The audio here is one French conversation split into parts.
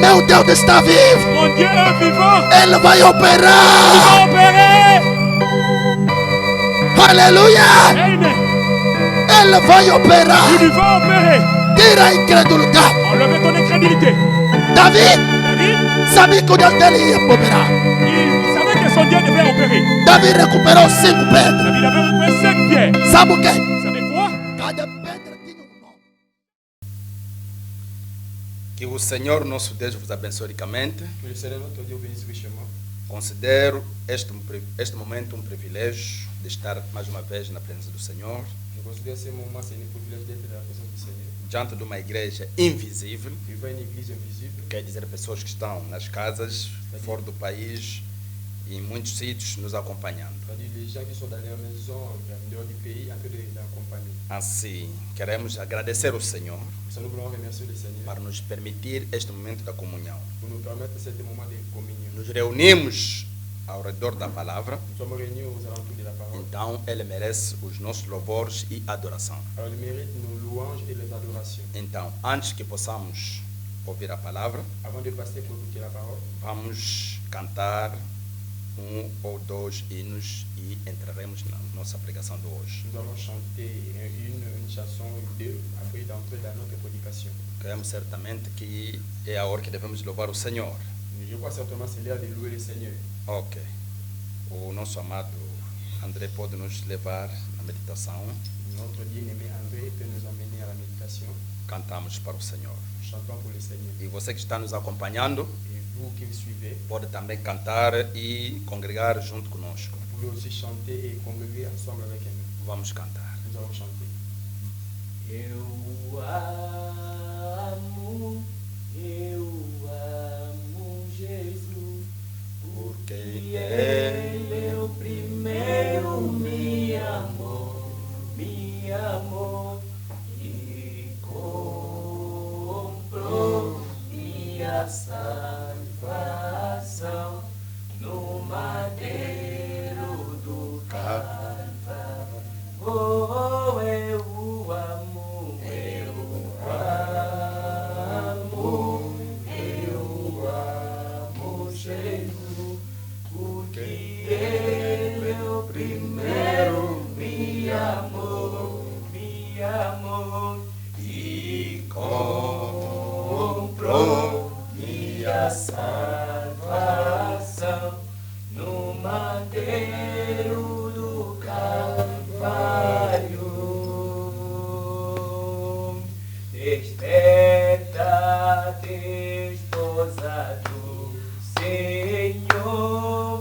meu Deus está vivo. Mon Dieu est vivant. Ele vai Il va operar. opérer. Aleluia. Amen. Ele vai operar. Il va opérer. Tira a incredulidade. Enlevez ton incrédulité. Davi David, sabia que o Deus dele ia operar. il savait que son Dieu devait opérer. Davi recuperou 5 pedras. David avait repris 5 pierres. Sabe o quê? Vous savez quoi? Cada pedra tinha um nome. Que o Senhor nosso Deus vos abençoe ricamente. Que le Seigneur notre Dieu bénisse richement. Considero este momento um privilégio de estar mais uma vez na presença do Senhor, Je considère ce moment, c'est un privilège d'être dans la présence du Seigneur. diante de uma igreja invisível, Vivant une église invisible, quer dizer pessoas que estão nas casas, fora do país e em muitos sítios nos acompanhando. c'est-à-dire les gens qui sont dans leur maison, en dehors du pays, en train de l'accompagner. Assim, queremos agradecer ao Senhor Pour ça, nous voulons remercier le Seigneur para nos permitir este momento da comunhão. pour nous permettre ce moment de communion. Nos reunimos ao redor da palavra, Nous sommes réunis aux alentours de la parole. então Ele merece os nossos louvores e adoração. Alors, il mérite nos louanges et les adorations. Então, antes que possamos ouvir a palavra, Avant de passer pour écouter la parole, vamos cantar um ou dois hinos e entraremos na nossa pregação de hoje. nous allons chanter une chanson, deux, après d'entrer dans notre prédication. Cremos certamente que é a hora que devemos louvar o Senhor. Je crois certainement que c'est l'heure de louer le Seigneur. Ok. O nosso amado André pode nos levar na meditação. Notre bien-aimé André peut nous emmener à la méditation. Cantamos para o Senhor. Chantons pour le Seigneur. E você que está nos acompanhando, Et vous qui me suivez, pode também cantar e congregar junto conosco. vous pouvez aussi chanter et congréger ensemble avec nous. Vamos cantar. Nous allons chanter. Eu amo Jesus, Porque Ele o primeiro me amou e comprou minha salvação no madeiro do Calvário. Oh, eu amo Jesus, porque Ele o primeiro me amou e comprou minha salvação no madeiro do Calvário. Desperta-te, esposa do Senhor,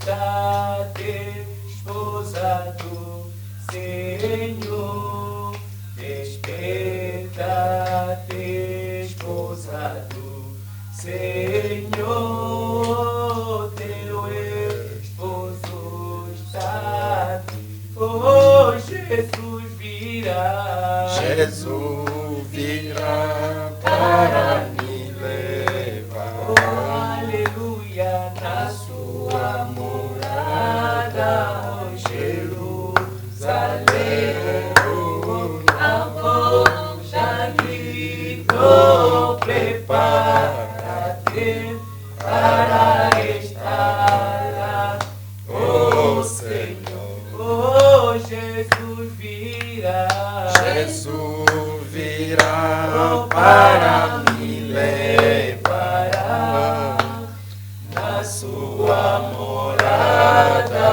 desperta-te, esposa do Senhor, desperta-te, esposa do Senhor, teu esposo está aqui, oh, Jesus virá. Jesus virá para me levar. Oh, aleluia, na sua morada, oh, Jerusalém, a voz já gritou, prepara-te para estar lá, oh Senhor, oh, Jesus virá. Jesus virá para me levar Na sua morada,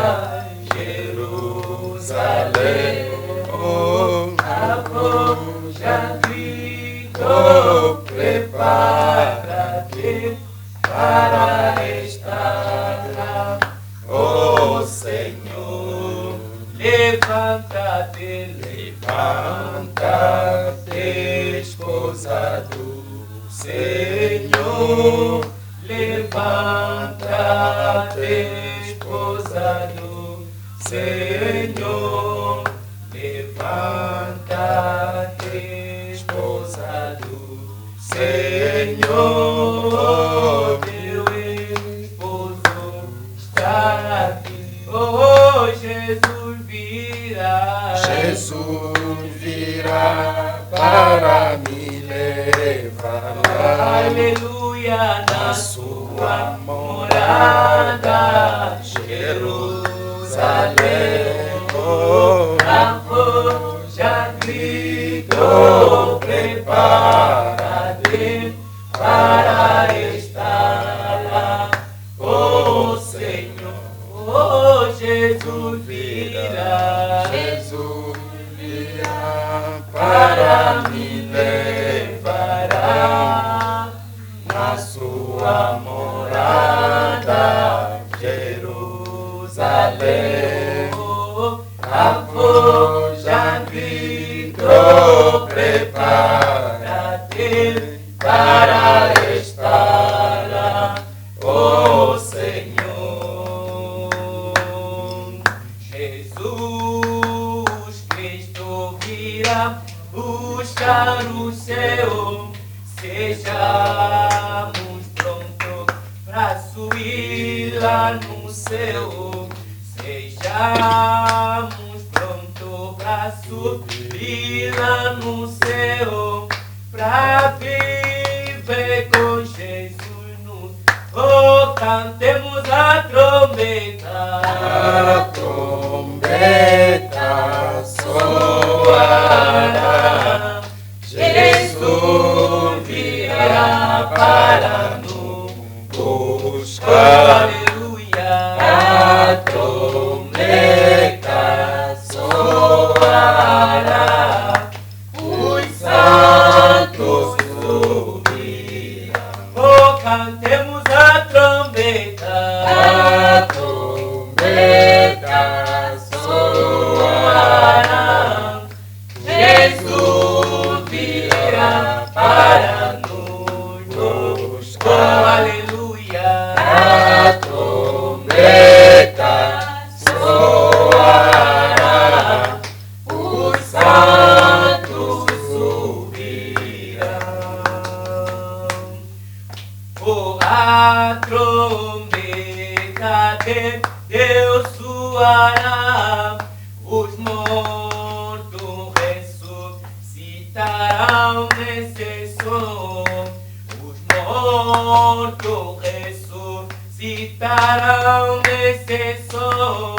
Jerusalém, oh, a voz já gritou, prepara-te para estar lá, oh Senhor, levanta-te, levanta-te, esposa do Senhor, levanta-te, esposa do Senhor, levanta-te, esposa do Senhor, teu esposo está aqui, oh, Jesus virá. Jesus virá para me levar. Aleluia, na sua morada, Jerusalém, a forja gritou, prepara-te para estar lá, oh Senhor, oh Jesus virá, para me levará na sua morada, Jerusalém. A forja gritou, prepara-te para estar lá, oh Senhor. Jesus Cristo virá buscar o céu, sejamos prontos para subir lá no céu, sejamos prontos para subir lá no céu, para viver com Jesus nos, oh, cantemos a trombeta. A trombeta soará, Jesus virá para nos buscar. Aleluia. A trombeta soará, os santos subirão. Oh, cantemos a trombeta. A trombeta soará, Jesus virá para nos buscar. Oh, aleluia. A trombeta soará, os santos subirão. Oh, a trombeta de Deus soará, os mortos ressuscitarão nesse som. Os mortos ressuscitarão nesse som,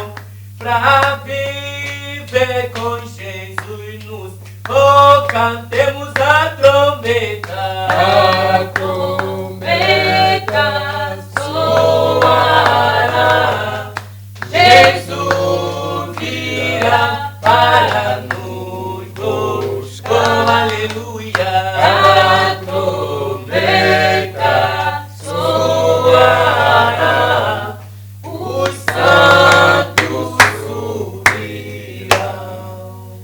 para viver com Jesus nos, oh, cantemos a trombeta. A trombeta soará, Jesus virá para nos buscar. Oh, aleluia. A trombeta soará, os santos subirão.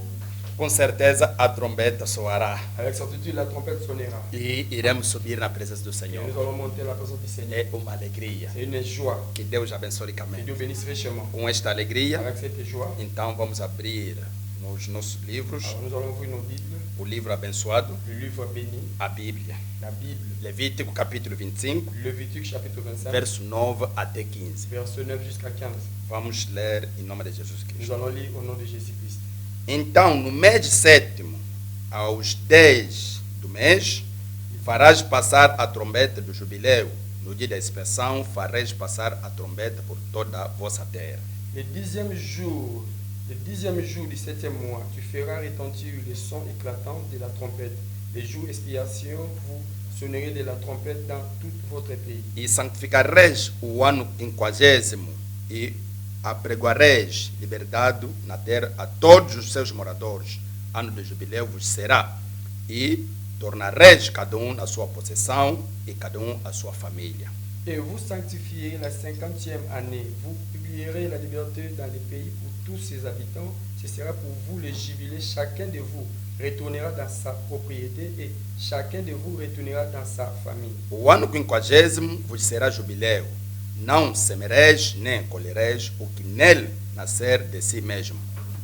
Com certeza a trombeta soará Avec certitude, la trompette sonnera. e iremos subir na presença do Et Senhor. nous allons monter à la présence du Seigneur. É uma alegria. C'est une joie. Que Deus abençoe Que ricamente. Dieu bénisse richement. Com esta alegria, Avec cette joie, então vamos abrir nos nossos livros alors nous allons ouvrir nos Bibles, o livro abençoado, le livre béni, a Bíblia. la Bible, Levítico capítulo 25, Levitique chapitre 25, verso 9 até 15. verset 9 jusqu'à 15. Vamos ler em nome de Jesus Nous Cristo. allons lire au nom de Jésus-Christ. Então, no mês sétimo, aos 10 do mês, farás passar a trombeta do jubileu. No dia da expiação, fareis passar a trombeta por toda a vossa terra. Le dixième jour du septième mois, tu feras retentir le son éclatant de la trompette. Les jours expiation, vous sonnerez de la trompette dans tout votre pays. E santificareis o ano 50 e apregoareis liberdade na terra a todos os seus moradores. Ano de jubileu vos será. E tornareis cada um a sua possessão e cada um a sua família. Et vous sanctifierez la 50e année. Vous publierez la liberté dans les pays pour tous ses habitants. Ce sera pour vous le jubilé. Chacun de vous retournera dans sa propriété et chacun de vous retournera dans sa famille. O ano 50 vos será jubileu. Não semereis nem colhereis o que nele nascer de si mesmo,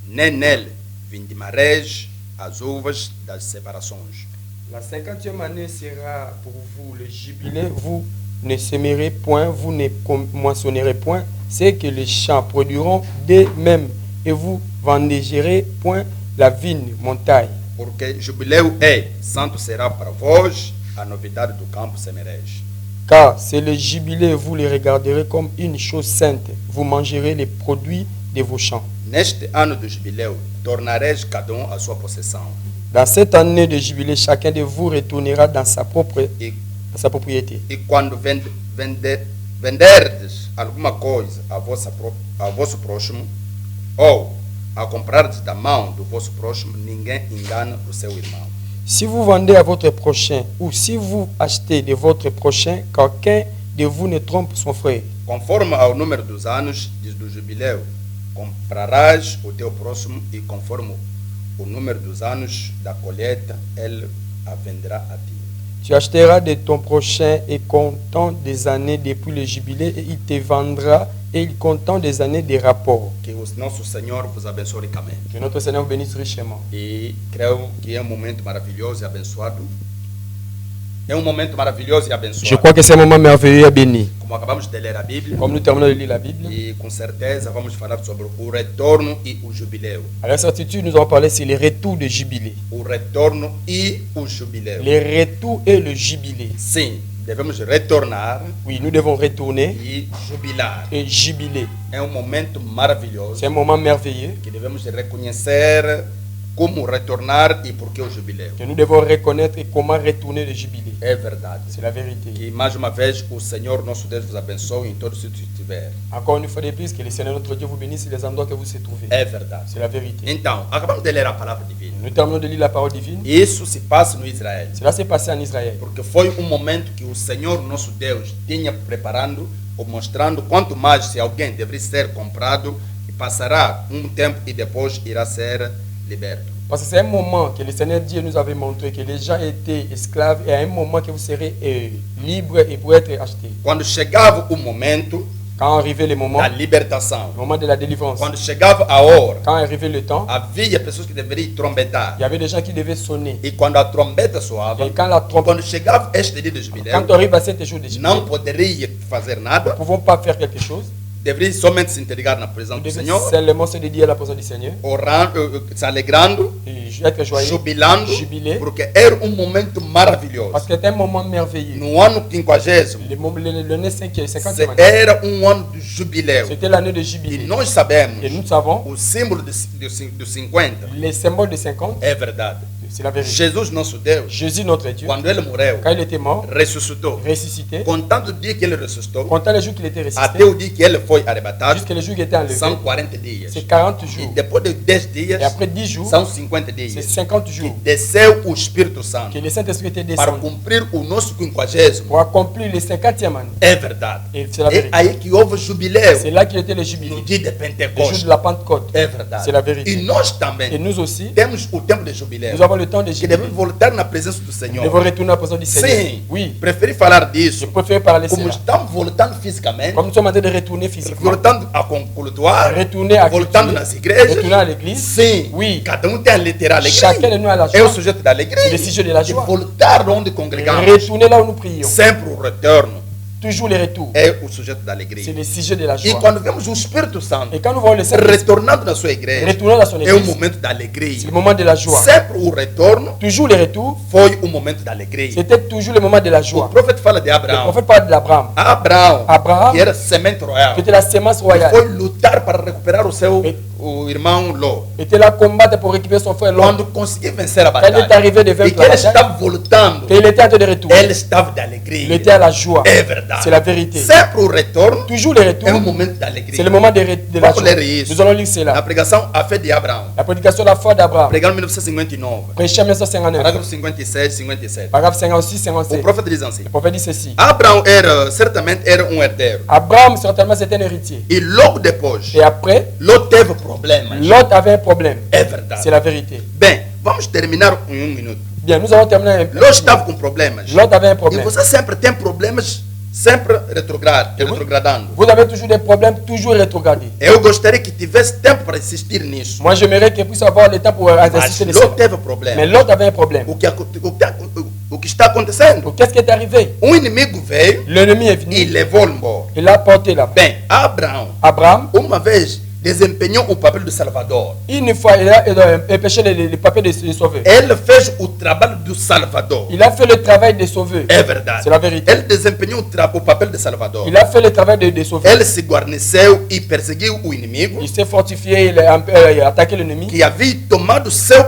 nem nele vindimareis as uvas das separações. La 50e année sera pour vous le jubilé. Vous ne sèmerez point, vous ne moissonnerez point ce que les champs produiront d'eux-mêmes, et vous vendangerez point la vigne montagne. Porque jubileu é, santo será para vós, a novidade do campo semereis. Car c'est le jubilé, vous le regarderez comme une chose sainte. Vous mangerez les produits de vos champs. Neste ano do jubileu, tornareis cada um a sua possessão. Dans cette année de jubilé, chacun de vous retournera dans sa E, propriété. e quando venderdes alguma coisa a vosso próximo, ou a comprardes da mão do vosso próximo, ninguém engana o seu irmão. Si vous vendez à votre prochain, ou si vous achetez de votre prochain, qu'aucun de vous ne trompe son frère. Conforme ao número dos anos do jubileu, comprarás o teu próximo, e conforme o número dos anos da colheita, ele a venderá a ti. Tu achèteras de ton prochain et comptant des années depuis le jubilé, et il te vendra et il comptant des années de rapport. Que o nosso Senhor vos abençoe ricamente. Que notre Seigneur vous bénisse richement. E creio que é um momento maravilhoso e abençoado. É um momento maravilhoso e abençoado. Je crois que c'est un moment merveilleux et béni. Como acabamos de ler a Bíblia, Comme nous terminons de lire la Bible, e com certeza vamos falar sobre o retorno e o jubileu. à la certitude, nous allons parler sur les retours de jubilé. O retorno e o jubileu. Les retours et le jubilé. Sim, devemos retornar Oui, nous devons retourner e jubilar. et jubiler. É um momento maravilhoso C'est un moment merveilleux que devemos reconhecer como retornar e por que o jubileu. que nous devons reconnaître et comment retourner le jubilé. É verdade. C'est la vérité. Que mais uma vez o Senhor nosso Deus vos abençoe em todo sítio que estiver. Encore une fois de plus, que le Seigneur notre Dieu vous bénisse les endroits que vous se trouvez. É verdade. C'est la vérité. Então, acabamos de ler a palavra divina. Nous terminons de lire la parole divine. Isso se passa no Israel. Cela s'est passé en Israël. Porque foi um momento que o Senhor nosso Deus tinha preparando ou mostrando quanto mais se alguém deveria ser comprado e passará um tempo e depois irá ser liberto. Parce que c'est un moment que le Seigneur Dieu nous avait montré que les gens étaient esclaves et à un moment que vous serez libres et pour être achetés. Quando chegava o momento Quand arrivait le moment, da libertação, le moment de la délivrance, quando chegava a hora, quand arrivait le temps, havia pessoas que deveriam trombetar. il y avait des gens qui devaient sonner. E quando a trombeta soava, Et quand la trompe, quando chegava este dia de jubileu, quand on arrive à cet jour de jubilé, não poderia fazer nous nada, ne pouvons pas faire quelque chose. deveria somente se entregar na presença Nous do devons Senhor, seulement se dédier à la présence du Seigneur orando, se alegrando, et être joyeux, jubilando, jubiler, porque era um momento maravilhoso. parce que c'est un moment merveilleux. No ano 50, Le 50e année, era um ano de jubileu. c'était l'année de E jubilé. nós sabemos, Et nous savons, o símbolo do 50 les symboles de 50, é verdade. c'est la vérité. Jesus, nosso Deus, Jésus, notre Dieu, quando ele morreu, quand il était mort, ressuscitou. ressuscité, Contando o dia que ele ressuscitou, comptant les jours qu'il était até ressuscité, o dia que ele foi arrebatado, jusqu'à les jours qu'il était enlevé, são 40 dias. c'est 40 E jours. depois de 10 dias, Et après 10 jours, são 50 c'est dias. 50 Que jours desceu o Espírito Santo que le Saint-Esprit était para descendu cumprir o nosso 50. pour accomplir les 50e année. É verdade. Et c'est la É vérité. aí que houve jubileu C'est là qu'il était le no jubilé, dia de le jour Pentecostes. de la Pentecôte. É verdade. C'est la vérité. E nós Et também nous aussi, temos o tempo de jubileu. nous avons le temps de Que jubilé. devemos voltar na presença do Nous Senhor. devons retourner à la présence du Seigneur. Sim. Oui, Preferi falar je disso. préfère parler Como cela. estamos voltando fisicamente, Comme nous sommes en train de retourner physiquement, voltando a cultuar, retourner à voltando cultiver, nas igrejas. retourner à l'église. Sim. Oui. Cada um tem a ter alegria. Chacun de nous a la É o joie. sujeito da alegria. C'est le sujet de la E joie. voltar onde congregamos. Retourner là où nous prions. Sempre o retorno Toujours les retours. é o sujeito da C'est alegria. le sujet de la E joie. quando vemos o Espírito Santo Et quand nous voyons le Saint-Esprit retornando na sua igreja, retourner dans son é o église, momento da c'est alegria. le moment de la joie. Sempre o retorno Toujours les retours, foi o momento da alegria. c'était toujours le moment de la O joie. profeta fala de Le Abraão. prophète parle d'Abraham, Abraão, que era semente royal, qui était la sémence royale, foi lutar para recuperar o seu E- o irmão Ló. était là combattre pour récupérer son frère Lot. Quando conseguiu vencer a Quand il est batalha, arrivé de e vaincre que la ele bataille, estava voltando, qu'il était en train de retourner, ele estava de il alegria. était à la joie. É verdade. C'est la vérité. Sempre o retorno Toujours les retours, é um momento da alegria. c'est le moment de la Vamos joie. ler isso. Nous allons lire Na cela. pregação A Fé de Abraão, La prédication de la foi d'Abraham, pregado em 1959, prêché en 1959, parágrafo 56, 57. paragraphe 56, O 57. profeta diz assim: Le prophète dit ceci. Abraão certamente era um herdeiro. Abraham, certainement, c'était un héritier. E logo depois, Et après, Ló teve problemas. Lot avait un problème. É verdade. C'est la vérité. Bem, vamos terminar em um minuto. Bien, nous allons terminer. Ló estava com problemas. Lot avait un E problème. você sempre tem problemas, sempre retrogradando. Vous avez toujours des problèmes, toujours rétrogradés. Eu gostaria que tivesse tempo para insistir nisso. Moi, j'aimerais qu'il puisse avoir le temps pour Mas exercer les Ló choses. teve Mais problemas. Lot avait un problème. O que está acontecendo? Donc, qu'est-ce qui est arrivé? Um inimigo veio L'ennemi est e venu, levou-o embora. il l'a porté là-bas. Bem, Abraão, Abraham, uma vez, desempenhou o papel do Salvador. Une fois, il a empêché les papiers de sauver. Ele fez o trabalho do Salvador. Il a fait le travail de sauver. É verdade. C'est la vérité. Ele desempenhou o papel de Salvador. Il a fait le travail de sauver. Ele se guarneceu e perseguiu o inimigo Il s'est fortifié, il a attaqué l'ennemi que havia tomado seu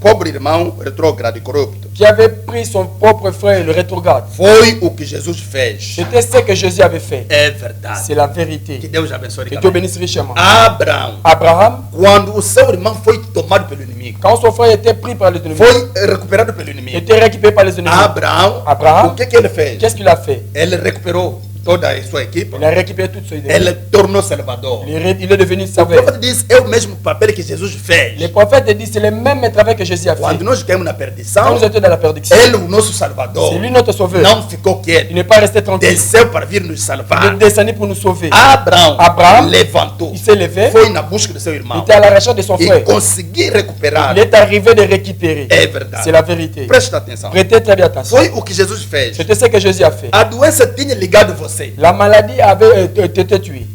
pobre irmão retrógrado e corrupto. qui avait pris son propre frère et le rétrograde. Foi o que Jesus fez. C'était ce que Jésus avait fait. É verdade. C'est la Que vérité. Deus abençoe. Que Dieu ricamente. bénisse richement. Abraão, Abraham, quando o seu irmão foi tomado pelo inimigo, quand son frère était pris par les ennemis, foi recuperado pelo inimigo. était récupéré par les ennemis, Abraão, Abraão, o que ele fez? qu'est-ce qu'il a fait? Ele recuperou toda a sua equipe. Il a récupéré toute son ennemi. Ele tornou Salvador. Il est devenu O sauveur. profeta diz: é o mesmo papel que Jesus fez. Les prophètes disent c'est le même travail que Jésus a fait. Quando nós caímos na Quand perdição, nous étions dans la perdition, ele, o nosso Salvador, c'est lui notre sauveur. não ficou Il quieto. n'est pas resté tranquille. Desceu para vir nos Il salvar. est descendu pour nous sauver. Abraão Abraão, levantou, il s'est levé, foi na busca do seu il irmão était à la recherche de son e frère. conseguiu recuperar. Il est arrivé de récupérer. É verdade. C'est la vérité. Presta atenção. Prêtez très bien attention. Foi o que Jesus fez. C'était ce que Jésus a fait. A doença tinha ligado você. La maladie avait été tuée.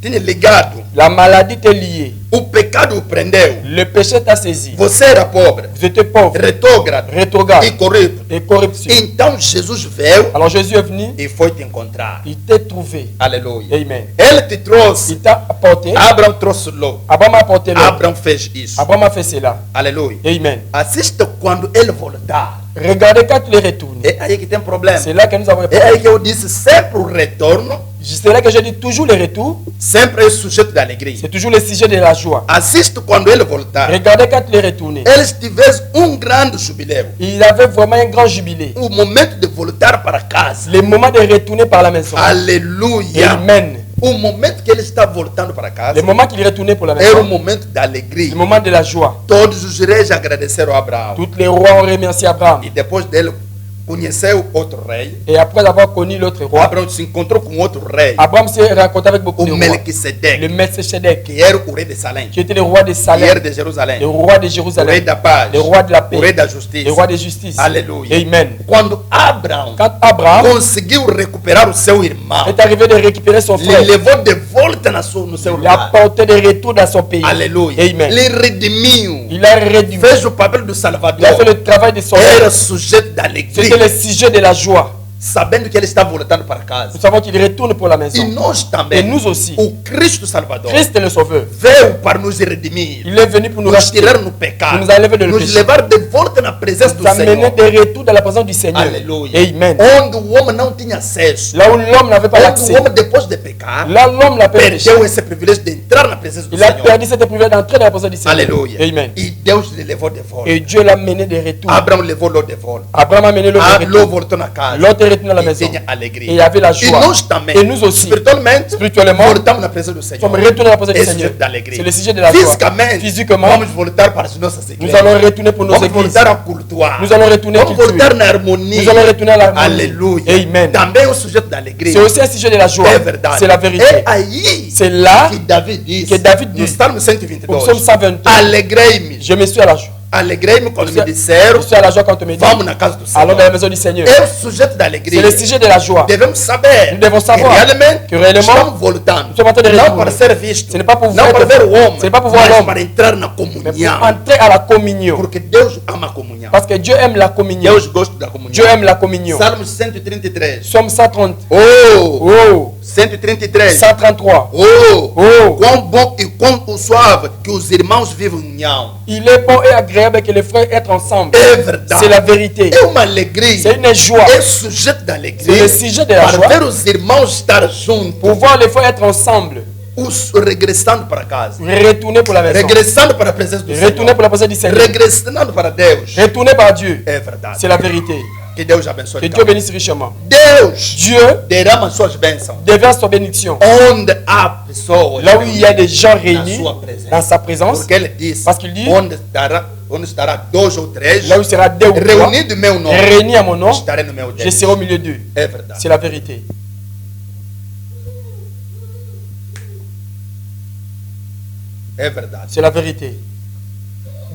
Tinha ligado. La maladie était liée. O pecado o prendeu. Le péché t'a saisi. Você era pobre, Vous étiez pauvre, retrógrado rétrograde e corrupto. et corruption. Então Jesus veio Alors Jésus est venu, e foi te encontrar. il t'a trouvé. Aleluia. Amen. Ele te trouxe. Il t'a apporté. Abraão trouxe Ló. Abraham a apporté l'homme. Abraão fez isso. Abraham a fait cela. Aleluia. Amen. Assista quando ele voltar. Regardez quand il est retourné. É aí que tem problema. C'est là que nous avons É aí que eu disse: sempre o retorno, C'est là que je dis toujours le retour, sempre é sujeito de alegria. c'est toujours le sujet de la joie. Assiste quando ele voltar. Regardez quand il est retourné. Eles tiveram grande jubileu. Il avait vraiment un grand jubilé. O momento de voltar para casa. Le moment de retourner par la maison. Aleluia. Amen. O momento que ele está voltando para casa Le moment qu'il est retourné pour la era o maison, momento da alegria. le moment de la joie. Todos os reis agradeceram a Abraão. Tous les rois ont remercié Abraham. E depois dele conheceu outro rei. Et après avoir connu l'autre roi, Abraão se encontrou com outro rei, Abraham s'est rencontré avec beaucoup o de rois. Melquisedeque, Le Melchisedec, que era o rei de Salém, qui était le roi de que era Salem, de Jerusalém, le roi de o rei Jérusalem, da paz, le roi de la o rei paix, da justiça. le roi de justice. Aleluia. Amen. Quando Abraão Quand Abraham conseguiu recuperar o seu irmão, est arrivé de récupérer son lhe frère, levou de volta no seu il l'a lugar. porté de retour dans son pays. Aleluia. Amen. Lhe redimiu. Il a réduit. Fez o papel do Il a fait Salvador. le travail de son Era frère. sujeito C'était d'alegria, le sujet de la joie. sabendo que ele está voltando para casa. Nous savons qu'il retourne pour la E maison. nós Et também, nous aussi. o Cristo Salvador, Christ est le sauveur. veio para nos redimir, Il est venu pour nous nos racheter, tirar no pecado, nous enlever do nos péché, levar de volta na presença do nous amener Senhor. de retour dans la présence du Seigneur. Aleluia. Amen. Onde o homem não tinha acesso, Là où l'homme n'avait pas onde l'accès, o homem depois de pecar, là l'homme n'a pas péché. perdeu esse privilégio de entrar na presença do Il a Senhor. perdu cette privilège d'entrer dans la présence du Seigneur. Aleluia. Amen. E Deus lhe levou de volta. Et Dieu l'a mené de retour. Abraão levou Ló de volta. Abraham a mené l'homme de Ló retour. voltou na casa. L'autre est retourné à la E maison. tinha Et alegria. il y avait la E joie. nós também, Et nous aussi, espiritualmente, spirituellement, voltamos na presença do Senhor. sommes retournés dans la présence du Esse Seigneur. sujeito da alegria. C'est le sujet de la joie. Fisicamente, Physiquement, vamos voltar para as nossas nous igrejas. allons retourner pour nos Vamos églises. voltar a cultuar. Nous allons retourner Vamos cultuer. voltar na harmonia. Nous allons retourner à l'harmonie. Aleluia. Amen. Também é um sujeito da alegria. C'est aussi un sujet de la joie. É verdade. C'est la vérité. É aí C'est là que Davi diz. que David no dit. Salmo Au 122. psaume 122, Alegrei-me. je me suis à la joie. Alegrei-me quando me Je disseram, suis à la joie quand on me dit, vamos na casa do allons dans la Senhor. maison du Seigneur. É o sujeito da C'est alegria. le sujet de la joie. Devemos saber Nous devons savoir que réellement estamos voltando. nous sommes en train de Não retourner. para ser visto, Ce n'est pas pour não voir- para ver o homem, ce n'est pas pour voir mas l'homme. para entrar na Mais pour comunhão. entrer à la communion. Porque Deus ama a comunhão. Parce que Dieu aime la communion. Deus gosta da comunhão. Dieu aime la communion. Salmo 133. Psaume 130. Oh! Oh, 133. 133. Oh! Oh, Quão bom e quão suave que os irmãos vivem em união. il est bon et agréable que les frères être ensemble. É verdade. C'est la vérité. É uma alegria. C'est une joie. É sujeito da alegria. C'est le sujet de la Para joie. ver os irmãos estar juntos, Pour voir les frères être ensemble. os regressando para casa, Retourner pour la maison. regressando para a presença do Retourner Senhor, pour la présence du Seigneur. regressando para Deus. Retourner par Dieu. É verdade. C'est la vérité. Que Deus abençoe. Que Dieu bénisse richement. Deus Dieu derrama suas bênçãos déverse son bénédiction. onde há pessoas Là où il y a des gens na réunis sua presença. dans sa présence, Porque ele disse, Parce qu'il dit, onde estará dois ou três là où il sera deux ou trois, reunidos em meu nome, réunis à mon nom, estarei no meu je Deus. serai au milieu d'eux. É verdade. C'est la vérité. É verdade. C'est la vérité.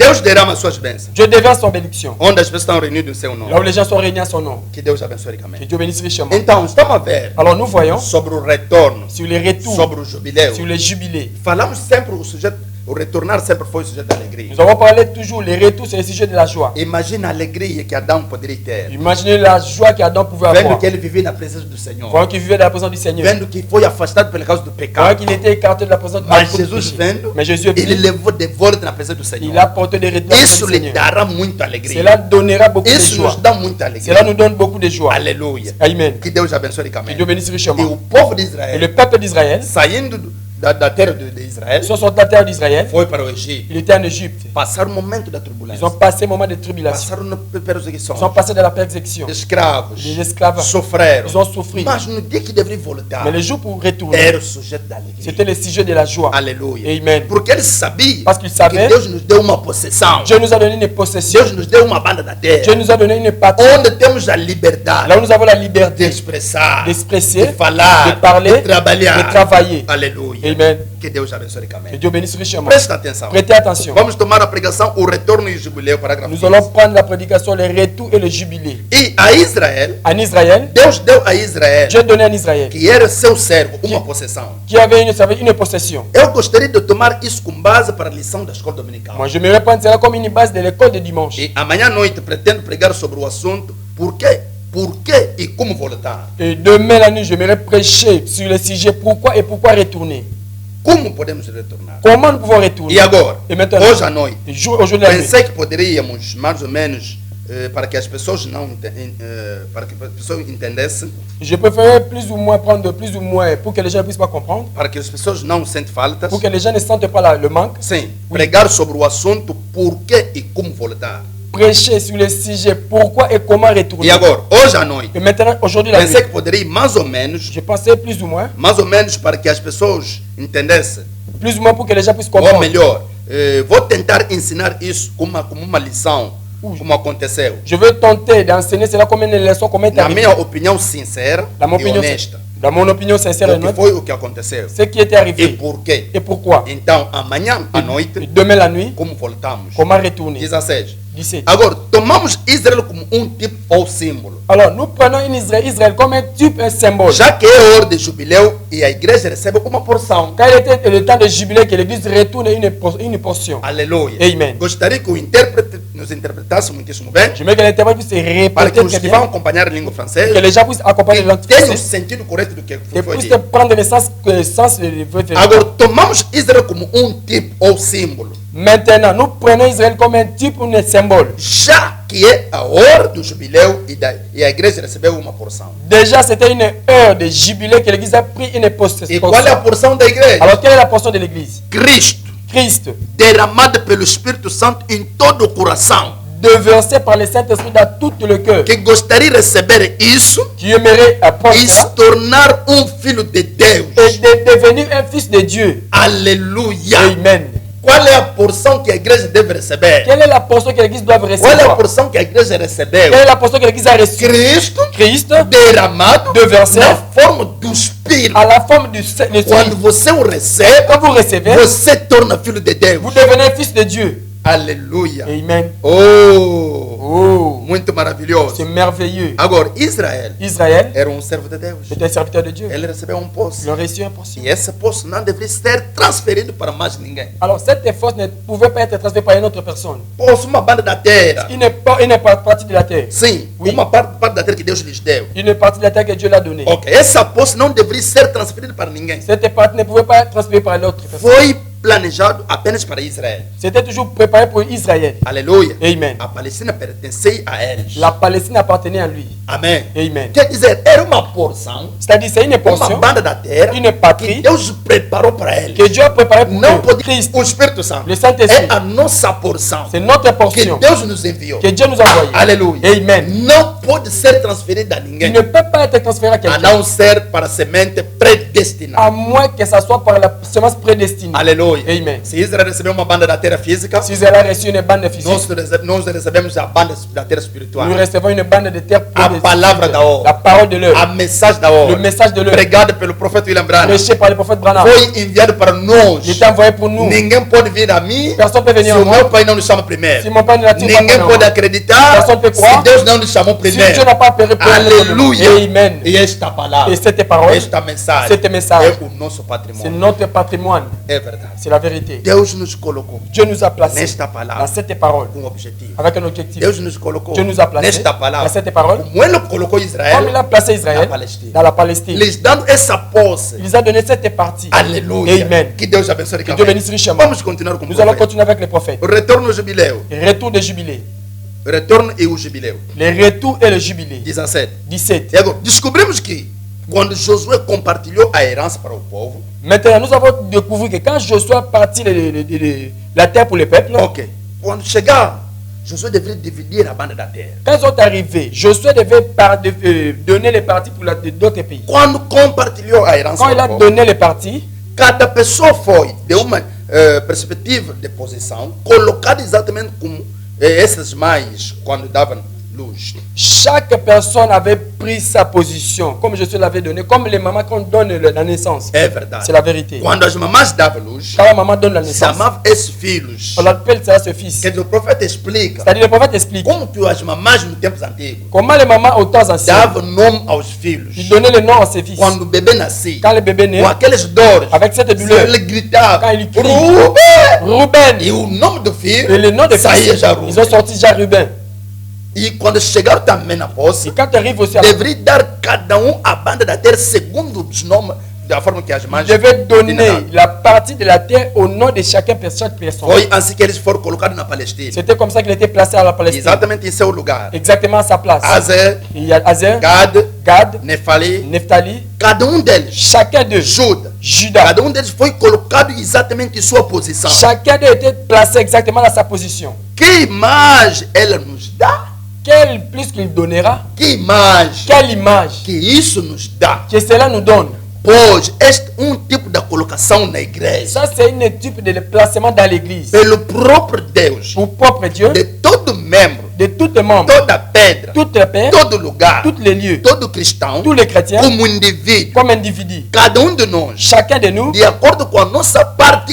Deus derrama suas bênçãos. Dieu déverse son bénédiction. Onde as pessoas estão reunidas no seu nome. Là où les gens sont réunis à son nom. Que Deus abençoe Que ricamente. Dieu bénisse richement. Então, estamos a ver Alors nous voyons sobre o retorno, sur les retours, sobre o jubileu. sur les jubilés. Falamos sempre o sujeito, o retornar sempre foi o sujeito da alegria. Nous avons parlé toujours, les retours, c'est le sujet de la joie. Imagina a alegria que Adão poderia ter. Imaginez la joie qu'Adam pouvait Vendo avoir. que ele vivia na presença do Senhor. Voyons qu'il vivait dans la présence du Seigneur. Vendo que foi afastado pela causa do Voyons pecado. qu'il était écarté de la présence Mas du Jesus péché. vendo, Mais Jésus est ele venu. levou de volta na presença do Il Senhor. a porté des retours dans la Isso présence du lhe Seigneur. dará muita alegria. Cela donnera beaucoup de Isso nos joie. dá muita Cela alegria. nous donne beaucoup de joie. Aleluia. Amen. Que Deus abençoe Que ricamente. Dieu bénisse E richement. o povo de Et le Israel, peuple d'Israël, saindo da terra de Israel, sur son terre d'Israël, foi para o Egito. il était en Égypte. Passaram o momento da Ils turbulência. ont passé un moment de tribulation. Passaram na perseguição. Ils ont passé de la persécution. Escravos. Les esclaves, Sofreram. ils ont souffert. Mas no dia que deveriam voltar, Mais le jour pour retourner, era o sujeito da alegria. c'était le sujet de la joie. Aleluia. Amen. Porque eles sabiam Parce qu'ils que savaient, Deus nos deu uma possessão. Dieu nous a donné une possession. Deus nos deu uma banda da Dieu terra. nous a donné une patrie. Onde temos a liberdade Là où nous avons la de liberté expressar, d'expresser, de falar, de parler, de trabalhar. de travailler. Aleluia. Amen. Que Deus abençoe Que ricamente. Dieu bénisse richement. Presta atenção. Prêtez attention. Vamos tomar a pregação, o retorno e o jubileu, parágrafo Nous 15. allons prendre la prédication, le retour et le jubilé. E a Israel, En Israël, Deus deu a Israel, Dieu donnait en Israël, que era seu servo, uma possessão. qui avait une possession. Eu gostaria de tomar isso com base para a lição da escola dominical. Moi, je me prendre cela comme une base de l'école de dimanche. E amanhã à noite pretendo pregar sobre o assunto por quê e como voltar. Et demain la nuit, je me prêcher sur le sujet pourquoi et pourquoi retourner. Como podemos retornar? Comment nous pouvons retourner? E agora, Et maintenant, hoje à noite, aujourd'hui la nuit, pensei que poderíamos mais ou menos para que as pessoas para que as pessoas entendessem, je préférais plus ou moins prendre plus ou moins pour que les gens ne puissent pas comprendre, para que as pessoas não sentem faltas. pour que les gens ne sentent pas le manque. Sim, pregar sobre o assunto por quê e como voltar. Prêcher sur le sujet pourquoi et comment retourner. E agora, hoje à noite, Et maintenant, aujourd'hui la nuit, pensei que poderia mais ou menos para que as pessoas entendessem. plus ou moins pour que les gens puissent Ou comprendre. melhor, vou tentar ensinar isso como uma lição, como aconteceu. Je veux tenter d'enseigner cela comme une leçon, comme un Na minha opinião sincera dans mon e opinion, honesta. dans mon opinion sincère et O que honnête, foi o que aconteceu. ce qui était E arrivé por quê? et pourquoi. Então, amanhã à Et noite, demain la nuit, como voltamos? comment retourner. 16. 17. Agora, tomamos Israel como tipo ou símbolo. Alors, nous prenons Israël comme un type, un symbole. Já que é hora de jubileu e a igreja recebe uma porção. Quand il était le temps de jubilé, que l'église retourne une portion. Aleluia. Amen. Gostaria que o intérprete nos interpretasse muitíssimo bem, Je veux que l'interprète puisse para que répéter os très que vão bien, acompanhar a língua que francesa les gens puissent accompagner l'autre tenham o français sentido correto do que et foi puissent dito. prendre le sens de votre Agora, tomamos Israel como tipo ou símbolo. Maintenant, nous prenons Israël comme un type ou un symbole. Já que é a hora do jubileu e a igreja recebeu uma porção. Déjà, c'était une heure de jubilé que l'église a pris une portion. E qual é a porção da igreja? Alors, quelle est la portion de l'église? Cristo, Christ, derramado pelo Espírito Santo em todo o coração. déversé par le Saint-Esprit dans tout le cœur. Que gostaria de receber isso Qui aimerait apprendre e se cela tornar filho de Deus. et de devenir un fils de Dieu. Aleluia. Amen. Qual é a porção que a igreja deve receber? Quelle est la portion que l'église doit Qual é a recevoir? porção que a igreja recebeu? Quelle est la portion que l'église a reçue? Cristo Christ, derramado Déversé na forma do Espírito. à la forme du Saint-Esprit. Quando você o recebe, Quand vous recevez, você torna filho de Deus. vous devenez un fils de Dieu. Aleluia. Amen. Oh, Oh, muito c'est maravilhoso. merveilleux. Agora, Israel Israël era servo de Deus. est un serviteur de Dieu. Ele recebeu poço. Ils ont reçu un portion. E esse poço não deveria ser transferido para mais ninguém. Alors, cette force ne pouvait pas être transférée par une autre personne. Poço, uma banda da terra. Il n'est pas partie de la terre. Sim, Oui. uma parte da terra que Deus lhes deu. Il est partie de la terre que Dieu l'a donnée. Ok, essa poço não deveria ser transferida para ninguém. Cette partie ne pouvait pas être transférée par l'autre personne. Foi planejado apenas para Israel. C'était toujours préparé pour Israël. Aleluia. Amen. A Palestina pertencia a eles. La Palestine appartenait à lui. Amém. Amen. Quer dizer, era uma porção, C'est-à-dire, c'est une uma portion banda da terra une que patrie Deus preparou para eles. que Dieu a préparée pour Não eux. podia. Christ, O Espírito Santo le Saint-Esprit, é a nossa porção c'est notre que portion Deus nos enviou. que Dieu nous a envoyée. Aleluia. Amen. Não pode ser transferido a Il ninguém, ne peut pas être transféré à a quelqu'un, não ser para a semente predestinada. à moins que ça soit par la semence prédestinée. Aleluia. Amen. Se Israel recebeu uma banda da terra física, Si Israël a reçu une bande physique, nós recebemos a banda da terra nous espiritual. recevons une bande de terre A palavra da hora. la parole de A l'heure, mensagem da hora, le message de l'heure, pregada pelo profeta William Branham, prêché par le prophète Branham. foi enviado para nós. Il est envoyé pour nous. Ninguém pode vir a mim Personne peut se venir à o moi meu pai não nos chama primeiro. si mon père ne l'attire pas. Ninguém pode acreditar Personne peut croire se Deus não nos chamou Si primeiro. Dieu n'a pas appelé pour Aleluia. Amen. E esta palavra, Et cette parole, esta mensagem cette message, é o nosso c'est patrimônio. notre patrimoine. É verdade. C'est la vérité. Deus nos colocou Dieu nous a placés nesta dans palavra cette parole com um objetivo. avec un objectif. Deus nos colocou Dieu nous a placés nesta dans palavra cette parole como Ele colocou Israel comme il a placé Israël na Palestina. dans la Palestine. lhes dando essa posse. Il nous a donné cette partie. Aleluia. Amen. Que Deus abençoe Que Dieu bénisse ricamente. richement. Vamos continuar com o Nous allons profeta. continuer avec les prophètes. O retorno ao jubileu. Retour de jubilé. Retorno e o jubileu. Les retours et le jubilé. 17. 17. E agora, descobrimos que quando Josué compartilhou a herança para o povo, Maintenant, nous avons découvert que quand Josué a parti de la terre pour le peuple, ok, quando chegar, Josué deveria dividir a banda da terra. quand ils sont arrivés, Josué devait donner les parties pour d'autres pays. Quando compartilhou a herança Quand il para a o povo, donné les parties, cada pessoa foi de uma perspectiva de posição colocada exatamente como essas mães quando davam luz. chaque personne avait pris sa position, comme Josué l'avait donné, comme les mamans qu'on donne la naissance. É verdade. C'est la vérité. Quando as mamães davam luz, Quand la maman donne la naissance, chamavam esses filhos. on l'appelle ça ce fils. Quer dizer, o profeta explica C'est-à-dire, le prophète explique como que as mamães nos tempos antigos comment les mamans au temps anciens, davam nome aos filhos. ils donnaient le nom à ses fils. Quando o bebê nascia, Quand le bébé naît, com aqueles dores, avec cette douleur, ele gritava, quand il crie, Rubem! Ruben, E o nome do filho et le nom de saía fils, já ils ont Rubem. sorti déjà Ruben. E quando chegaram também na Et posse, quand tu arrives aussi à deveria dar cada a banda da terra segundo os nomes, da forma que as mães je vais donner ordenaram. la partie de la terre au nom de chacun, chaque personne. Foi assim que eles foram colocados na Palestina. C'était comme ça qu'il était placé à la Palestine. Exatamente em seu lugar. Exactement à sa place. Azer, Il y a Azer, Gad, Gad, Nephali, Nephtali, cada deles, chacun d'eux, Juda, Judas. cada deles foi colocado exatamente em sua posição. Chacun d'eux était placé exactement dans sa position. Que imagem ela nos dá? Quel plus qu'il donnera, Que imagem quelle image que isso nos dá? que cela nous donne. Pois este tipo da colocação na igreja Ça, c'est une type de placement dans l'église. pelo próprio Deus, Pour propre Dieu, de todo membro, de tous les membres, toda pedra, toutes les pères, todo lugar, tous les lieux, todo cristão, tous les chrétiens, como indivíduo, comme individus. cada de nós, Chacun de nous, de acordo com a nossa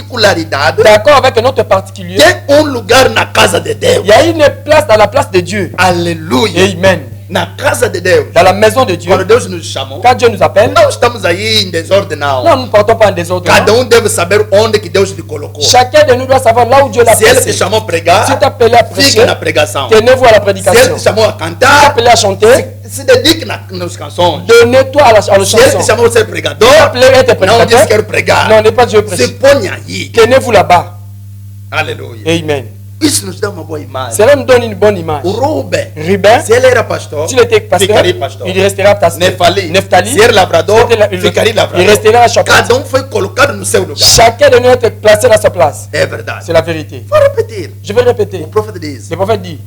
particularidade, d'accord avec notre particulier, tem lugar na casa de Deus. il y a une place dans la place de Dieu. Aleluia. Amen. Na casa de Deus. Dans la maison de Dieu, Quando Deus nos chamou, quand Dieu nous appelle, não estamos aí em desordem, não. non, nous ne partons pas en désordre. Cada deve saber onde que Deus lhe colocou. Chacun de nous doit savoir là où Dieu l'a Se ele te placé. chamou a Si pregar, tu t'appelles à prêcher, fica na pregação. tenez-vous à la Se ele prédication. te chamou a Si tu cantar, t'appelles à chanter, se dedique nas canções. donnez-toi à la Se ele te chanson. chamou a ser pregador, Appelez être não diz prédicateur. quero pregar. Non, n'est pas Dieu Se prêcher. põe aí. Tenez-vous là-bas. Aleluia. Amen. Isso nos dá uma boa imagem. Cela nous donne une bonne image. O Ruben, Ruben, se ele era pastor, s'il était pasteur, ficaria pastor. il restera pasteur. Nephali, Nephthali, se era lavrador, c'était ficaria lavrador. il restera chapeau. Cada foi colocado no seu lugar. Chacun de nous est placé dans sa place. É verdade. C'est la vérité. Vou repetir. Je vais répéter. O profeta diz: Le prophète dit,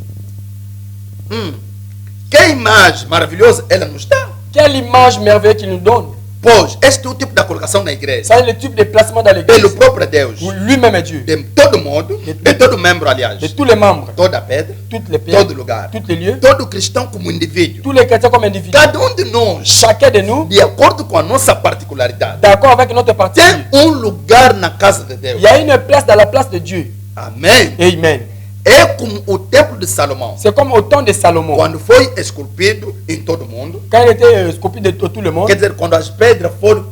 que imagem maravilhosa ela nos dá. quelle image merveilleuse qu'il nous donne. Pois este é o tipo da colocação na igreja. Ça, c'est le type de placement dans Pelo l'église. próprio Deus. Où lui-même est Dieu. De todo mundo, de todo membro, aliás. De tous les membres, Toda pedra, toutes les pierres, todo lugar. tous les lieux, Todo cristão como indivíduo. tous les chrétiens comme individus. Cada de nós, Chacun de nous, de acordo com a nossa particularidade, d'accord avec notre partie, tem lugar na casa de Deus. il y a une place dans la place de Dieu. Amém. Amen. É como o templo de Salomão. C'est comme au temps de Salomon. Quando foi esculpido em todo mundo, Quand il était sculpté de tout le monde, quer dizer, quando as pedras foram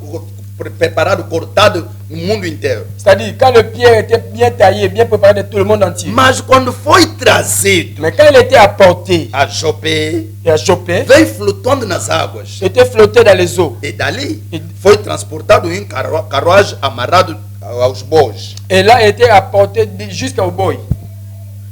preparadas, cortadas no mundo inteiro. c'est-à-dire quand le pierre était bien taillé, bien préparé de tout le monde entier. Mas quando foi trazido Mais quand il était apporté a Jopé, et chopé, veio flutuando nas águas. il était flotté dans les eaux. E dali foi transportado em carruagem amarrado aos bois. Et là, il était apporté jusqu'au boy.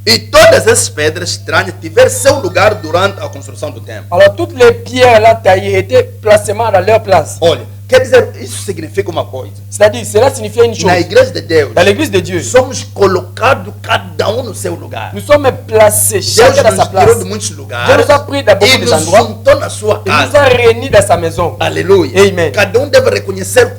E todas essas pedras estranhas tiveram seu lugar durante a construção do templo. Alors toutes les pierres là taillées étaient placées dans leur place. Olha, Quer dizer, isso significa uma coisa. C'est-à-dire, cela signifiait une chose. Na igreja de Deus, Dans l'église de Dieu, somos colocados cada um no seu lugar. nous sommes placés, Deus chacun dans sa nos place. tirou de muitos Dieu lugares nous a pris dans beaucoup e des nos endroits. juntou na sua Il nous a casa. réunis dans sa maison. Aleluia. Amen. Cada um deve reconhecer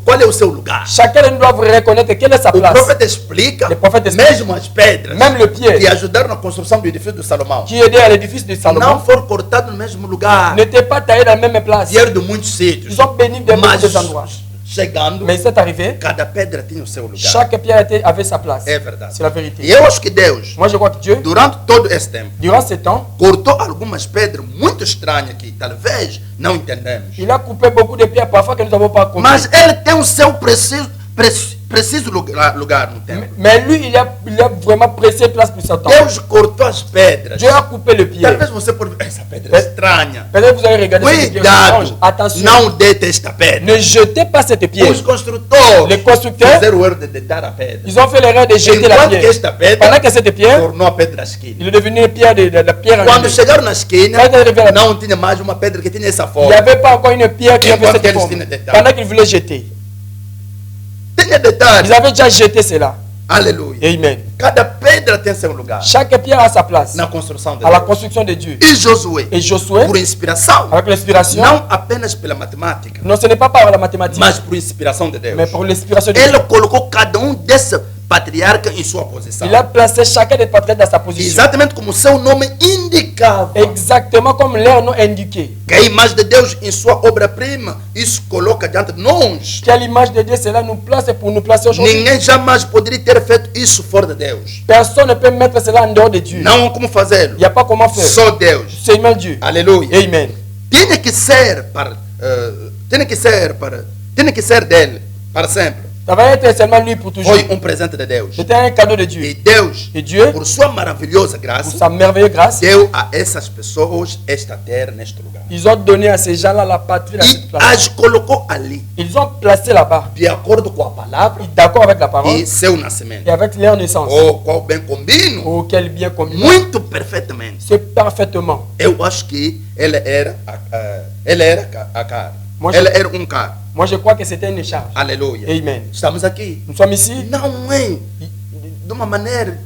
qual é o seu lugar. Chacun de nous doit reconnaître quelle est sa O place. profeta explica, Le prophète explique. mesmo as pedras Même le pied que ajudaram na construção do edifício de Salomão qui aidait à l'édifice de não Salomon foram cortados no mesmo lugar. n'était pas taillé dans la même place. Vieram de muitos sítios. Ils ont béni de Mas beaucoup endroits. chegando, Mais c'est arrivé, cada pedra tinha o seu lugar. chaque pierre avait sa place. É verdade. C'est la vérité. E eu acho que Deus, Moi je crois que Dieu, durante todo esse tempo, durant ce temps, cortou algumas pedras muito estranhas que talvez não entendemos. il a coupé beaucoup de pierres parfois que nous n'avons pas compris. Mas ele tem o seu preciso lugar no tempo. Mais lui, il a vraiment pressé place pour ce temps. Deus cortou as pedras. Dieu a coupé le pied. Talvez você pode ver essa pedra é estranha. Peut-être vous avez regardé cette pierre. Cuidado, Attention, não deite esta pedra. ne jetez pas cette pierre. Os construtores Les constructeurs, fizeram o erro de deitar a pedra. ils ont fait l'erreur de jeter la Enquanto que pierre. esta pedra Pendant que cette pierre, tornou a pedra à esquina. il est devenu une pierre de la pierre en Quando lui-même. chegaram na esquina, Quando ele veio- não tinha mais uma pedra que tinha essa Il n'y forma. avait pas encore une pierre qui avait Enquanto cette eles forme. tinham deitado. Pendant qu'ils voulaient jeter. Tinha detalhe. Ils avaient déjà jeté cela. Aleluia. Amen. Cada pedra tem seu lugar Chaque pierre a sa place. na construção de À la Deus. construction de Dieu. E Josué, Et Josué, por inspiração, avec l'inspiration, não apenas pela matemática, non, ce n'est pas par la mathématique, mas por inspiração de Deus. mais pour l'inspiration de Ele Dieu. colocou cada um desses patriarcas em sua posição. Il a placé chacun des patriarches dans sa position. Exatamente como seu nome indicava. Exactement comme leur nom indiqué. Que a imagem de Deus em sua obra-prima, isso coloca diante de nós. Quelle image de Dieu cela nous place pour nous placer aujourd'hui? Ninguém jamais poderia ter feito isso fora de Deus. Personne ne peut mettre cela en dehors de Dieu. Não há como fazê-lo. Il n'y a pas comment faire. Só Deus. Seulement Dieu. Aleluia. Amen. Tinha que ser dele para sempre. Ça va être seulement lui pour toujours. Foi presente de Deus. C'était un cadeau de E Dieu. Deus, Et Dieu, por sua maravilhosa pour graça, sa merveilleuse grâce, deu a essas pessoas esta terra neste lugar. ils ont donné à ces gens-là la patrie à cette E place. as colocou ali, Ils ont placé là-bas, de acordo com a palavra d'accord avec la parole e seu et nascimento. avec leur naissance. Ou qual bem combino, Auquel bien combiné. muito perfeitamente. C'est parfaitement. Eu acho que ele era a cara. Moi, Ele era cara. Moi, je crois que c'était une charge. Aleluia. Amen. Estamos aqui. Nous sommes ici. Não é de uma maneira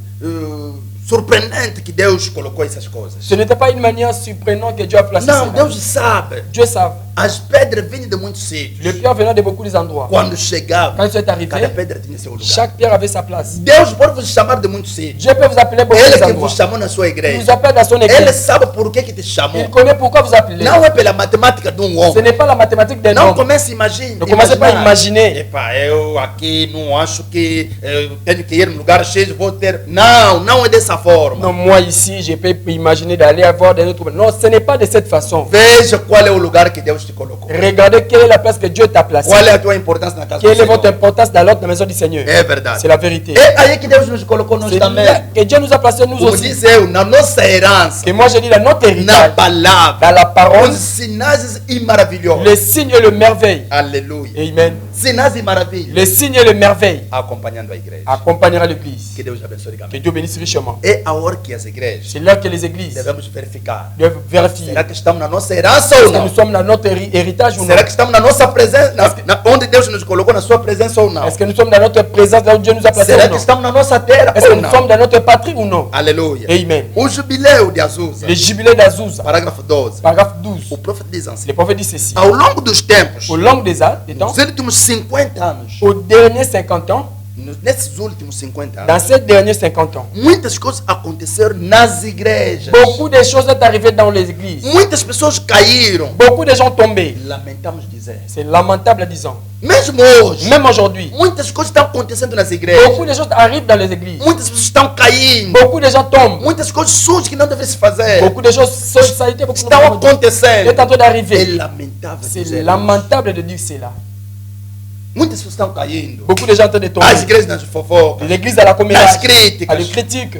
surpreendente que Deus colocou essas coisas. Ce n'était pas une manière surprenante que Dieu a placé Não, cela. Deus sabe. Dieu savait. As pedras vinham de muitos Les sítios. pierres venaient de beaucoup endroits. Quando chegava, Quand c'est arrivé, cada pedra tinha seu lugar. chaque pierre avait sa place. Deus pode vos chamar de muitos sítios. Dieu peut vous appeler beaucoup Ele que endroits. vos chamou na sua Il vous igreja. appelle dans son Ele église. sabe por que te chamou. Il connaît pourquoi vous appelez. Não é pela matemática de Ce homem. n'est pas la mathématique d'un Não homme. comece a imaginar. Não comece a imaginer. Epa, eu aqui não acho que eu tenho que ir no lugar X, vou ter. Não, não é dessa forma. Non, moi ici, je peux imaginer d'aller avoir des autres. Non, ce n'est pas de cette façon. Veja qual é o lugar que Deus te colocou. Regardez quelle est la place que Dieu t'a placée. Qual é a tua importância na casa do Quelle est votre Senhor. importance dans l'autre maison du Seigneur. É verdade. C'est la vérité. É aí que Deus nos colocou nós C'est também. là que Dieu nous a placés nous Como aussi. diz eu, na nossa herança, Que moi je dis dans notre na héritage, palavra, dans la parole, os sinais e maravilhosos. le signe et le merveille. Aleluia. Amen. Sinais e maravilhas Le signe et le merveille acompanhando a igreja. accompagnera l'église. Que Deus abençoe Que ricamente. Dieu bénisse richement. É a hora que as igrejas C'est là que les églises devemos verificar. doivent vérifier. Será que estamos na nossa herança ou Est-ce que não? nous sommes dans notre héritage ou non? Será que estamos na nossa presença, onde Deus nos colocou na sua presença ou não? Est-ce que nous sommes dans notre présence là où Dieu nous a placés Será ou que non? estamos na nossa terra Est-ce que ou nous não? sommes dans notre patrie ou non? Aleluia. Amen. O jubileu de Azusa, Le jubilé d'Azusa, parágrafo 12. paragraphe 12. O profeta diz assim: Le prophète dit ceci. ao longo dos tempos, Au long des temps, nos últimos 50 anos, aux derniers 50 ans, nesses últimos 50 dans anos, ces derniers 50 ans, muitas coisas aconteceram nas igrejas. beaucoup de choses sont arrivées dans les églises. Muitas pessoas caíram. Beaucoup de gens tombés. Lamentamos dizer. C'est lamentable, disons. Mesmo hoje, Même aujourd'hui, muitas coisas estão acontecendo nas igrejas. beaucoup de choses arrivent dans les églises. Muitas pessoas estão caindo. Beaucoup de gens tombent. Muitas coisas sujas que não deveriam se fazer Beaucoup de choses, société, beaucoup de estão choses acontecendo. est en train É d'arriver. lamentável C'est dizer. lamentable de dire cela. Muitas pessoas estão caindo. Beaucoup de gens en train de As tomber. igrejas nas fofocas. L'église à la Nas commérage, críticas. à la critique.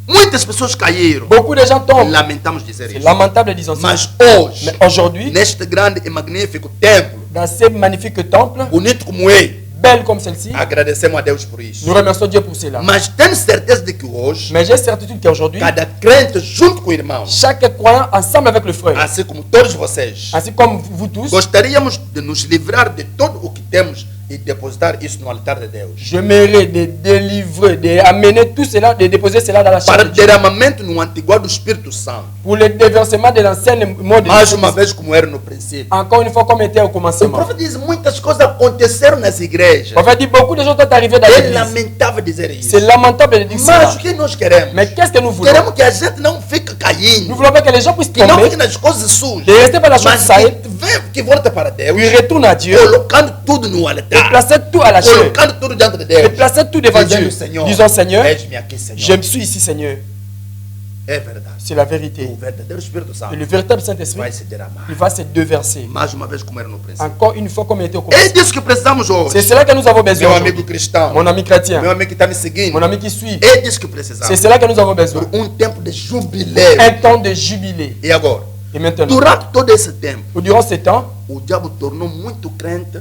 Muitas pessoas caíram. Beaucoup de gens tombent. Lamentamos dizer C'est isso. lamentable, disons ça. Mas hoje, Mais aujourd'hui, neste grande e magnífico templo, dans ces magnifiques temples, bonito como é, belle comme celle-ci. Agradecemos a Deus por isso. Nous remercions Dieu pour cela. Mas tenho certeza de que hoje, Mais j'ai certitude qu'aujourd'hui, cada crente junto com o irmão, chaque croyant ensemble avec le frère, assim como todos vocês, ainsi comme vous tous, gostaríamos de nos livrar de todo o que temos e depositar isso no altar de Deus. j'aimerais de délivrer, d'amener tout cela, de déposer cela dans la Para chambre de Dieu. derramamento no antiguar do Espírito Santo. Pour le déversement de l'ancien mode. Mais uma vez como era no princípio. Encore une fois, comme était au O commencement. profeta diz muitas coisas aconteceram nas igrejas. On va dire beaucoup de choses sont arrivées dans É l'église. lamentável dizer isso. C'est lamentable de dire Mas cela. o que nós queremos? Mais qu'est-ce que nous voulons? Queremos que a gente não fique Nous caindo, voulons pas que les gens puissent que não tomber, fique nas coisas sujas, de rester par la chose mas saille, que volta para Deus, puis retourne à Dieu, colocando tudo no et altar, placer tout à la chair, colocando tudo diante de et Deus, placer tout devant Dieu. dizendo, Senhor, Disons, Seigneur, eis-me aqui, Senhor. je me suis ici, Seigneur. É verdade. C'est la vérité. O verdadeiro Espírito Et Santo le véritable vai Saint-Esprit, se derramar. il va se déverser. Mais uma vez como era no princípio. Encore une fois, comme il était au É commencement. disso que precisamos C'est hoje. cela que nous avons besoin. Meu aujourd'hui. amigo cristão, Mon ami chrétien, meu amigo que está me seguindo, mon ami qui suit, é disso que c'est precisamos. cela que nous avons besoin. Por tempo de jubileu. Un temps de jubilé. E agora? Et maintenant, Durante todo esse tempo, durant ce temps, o diabo tornou muito crente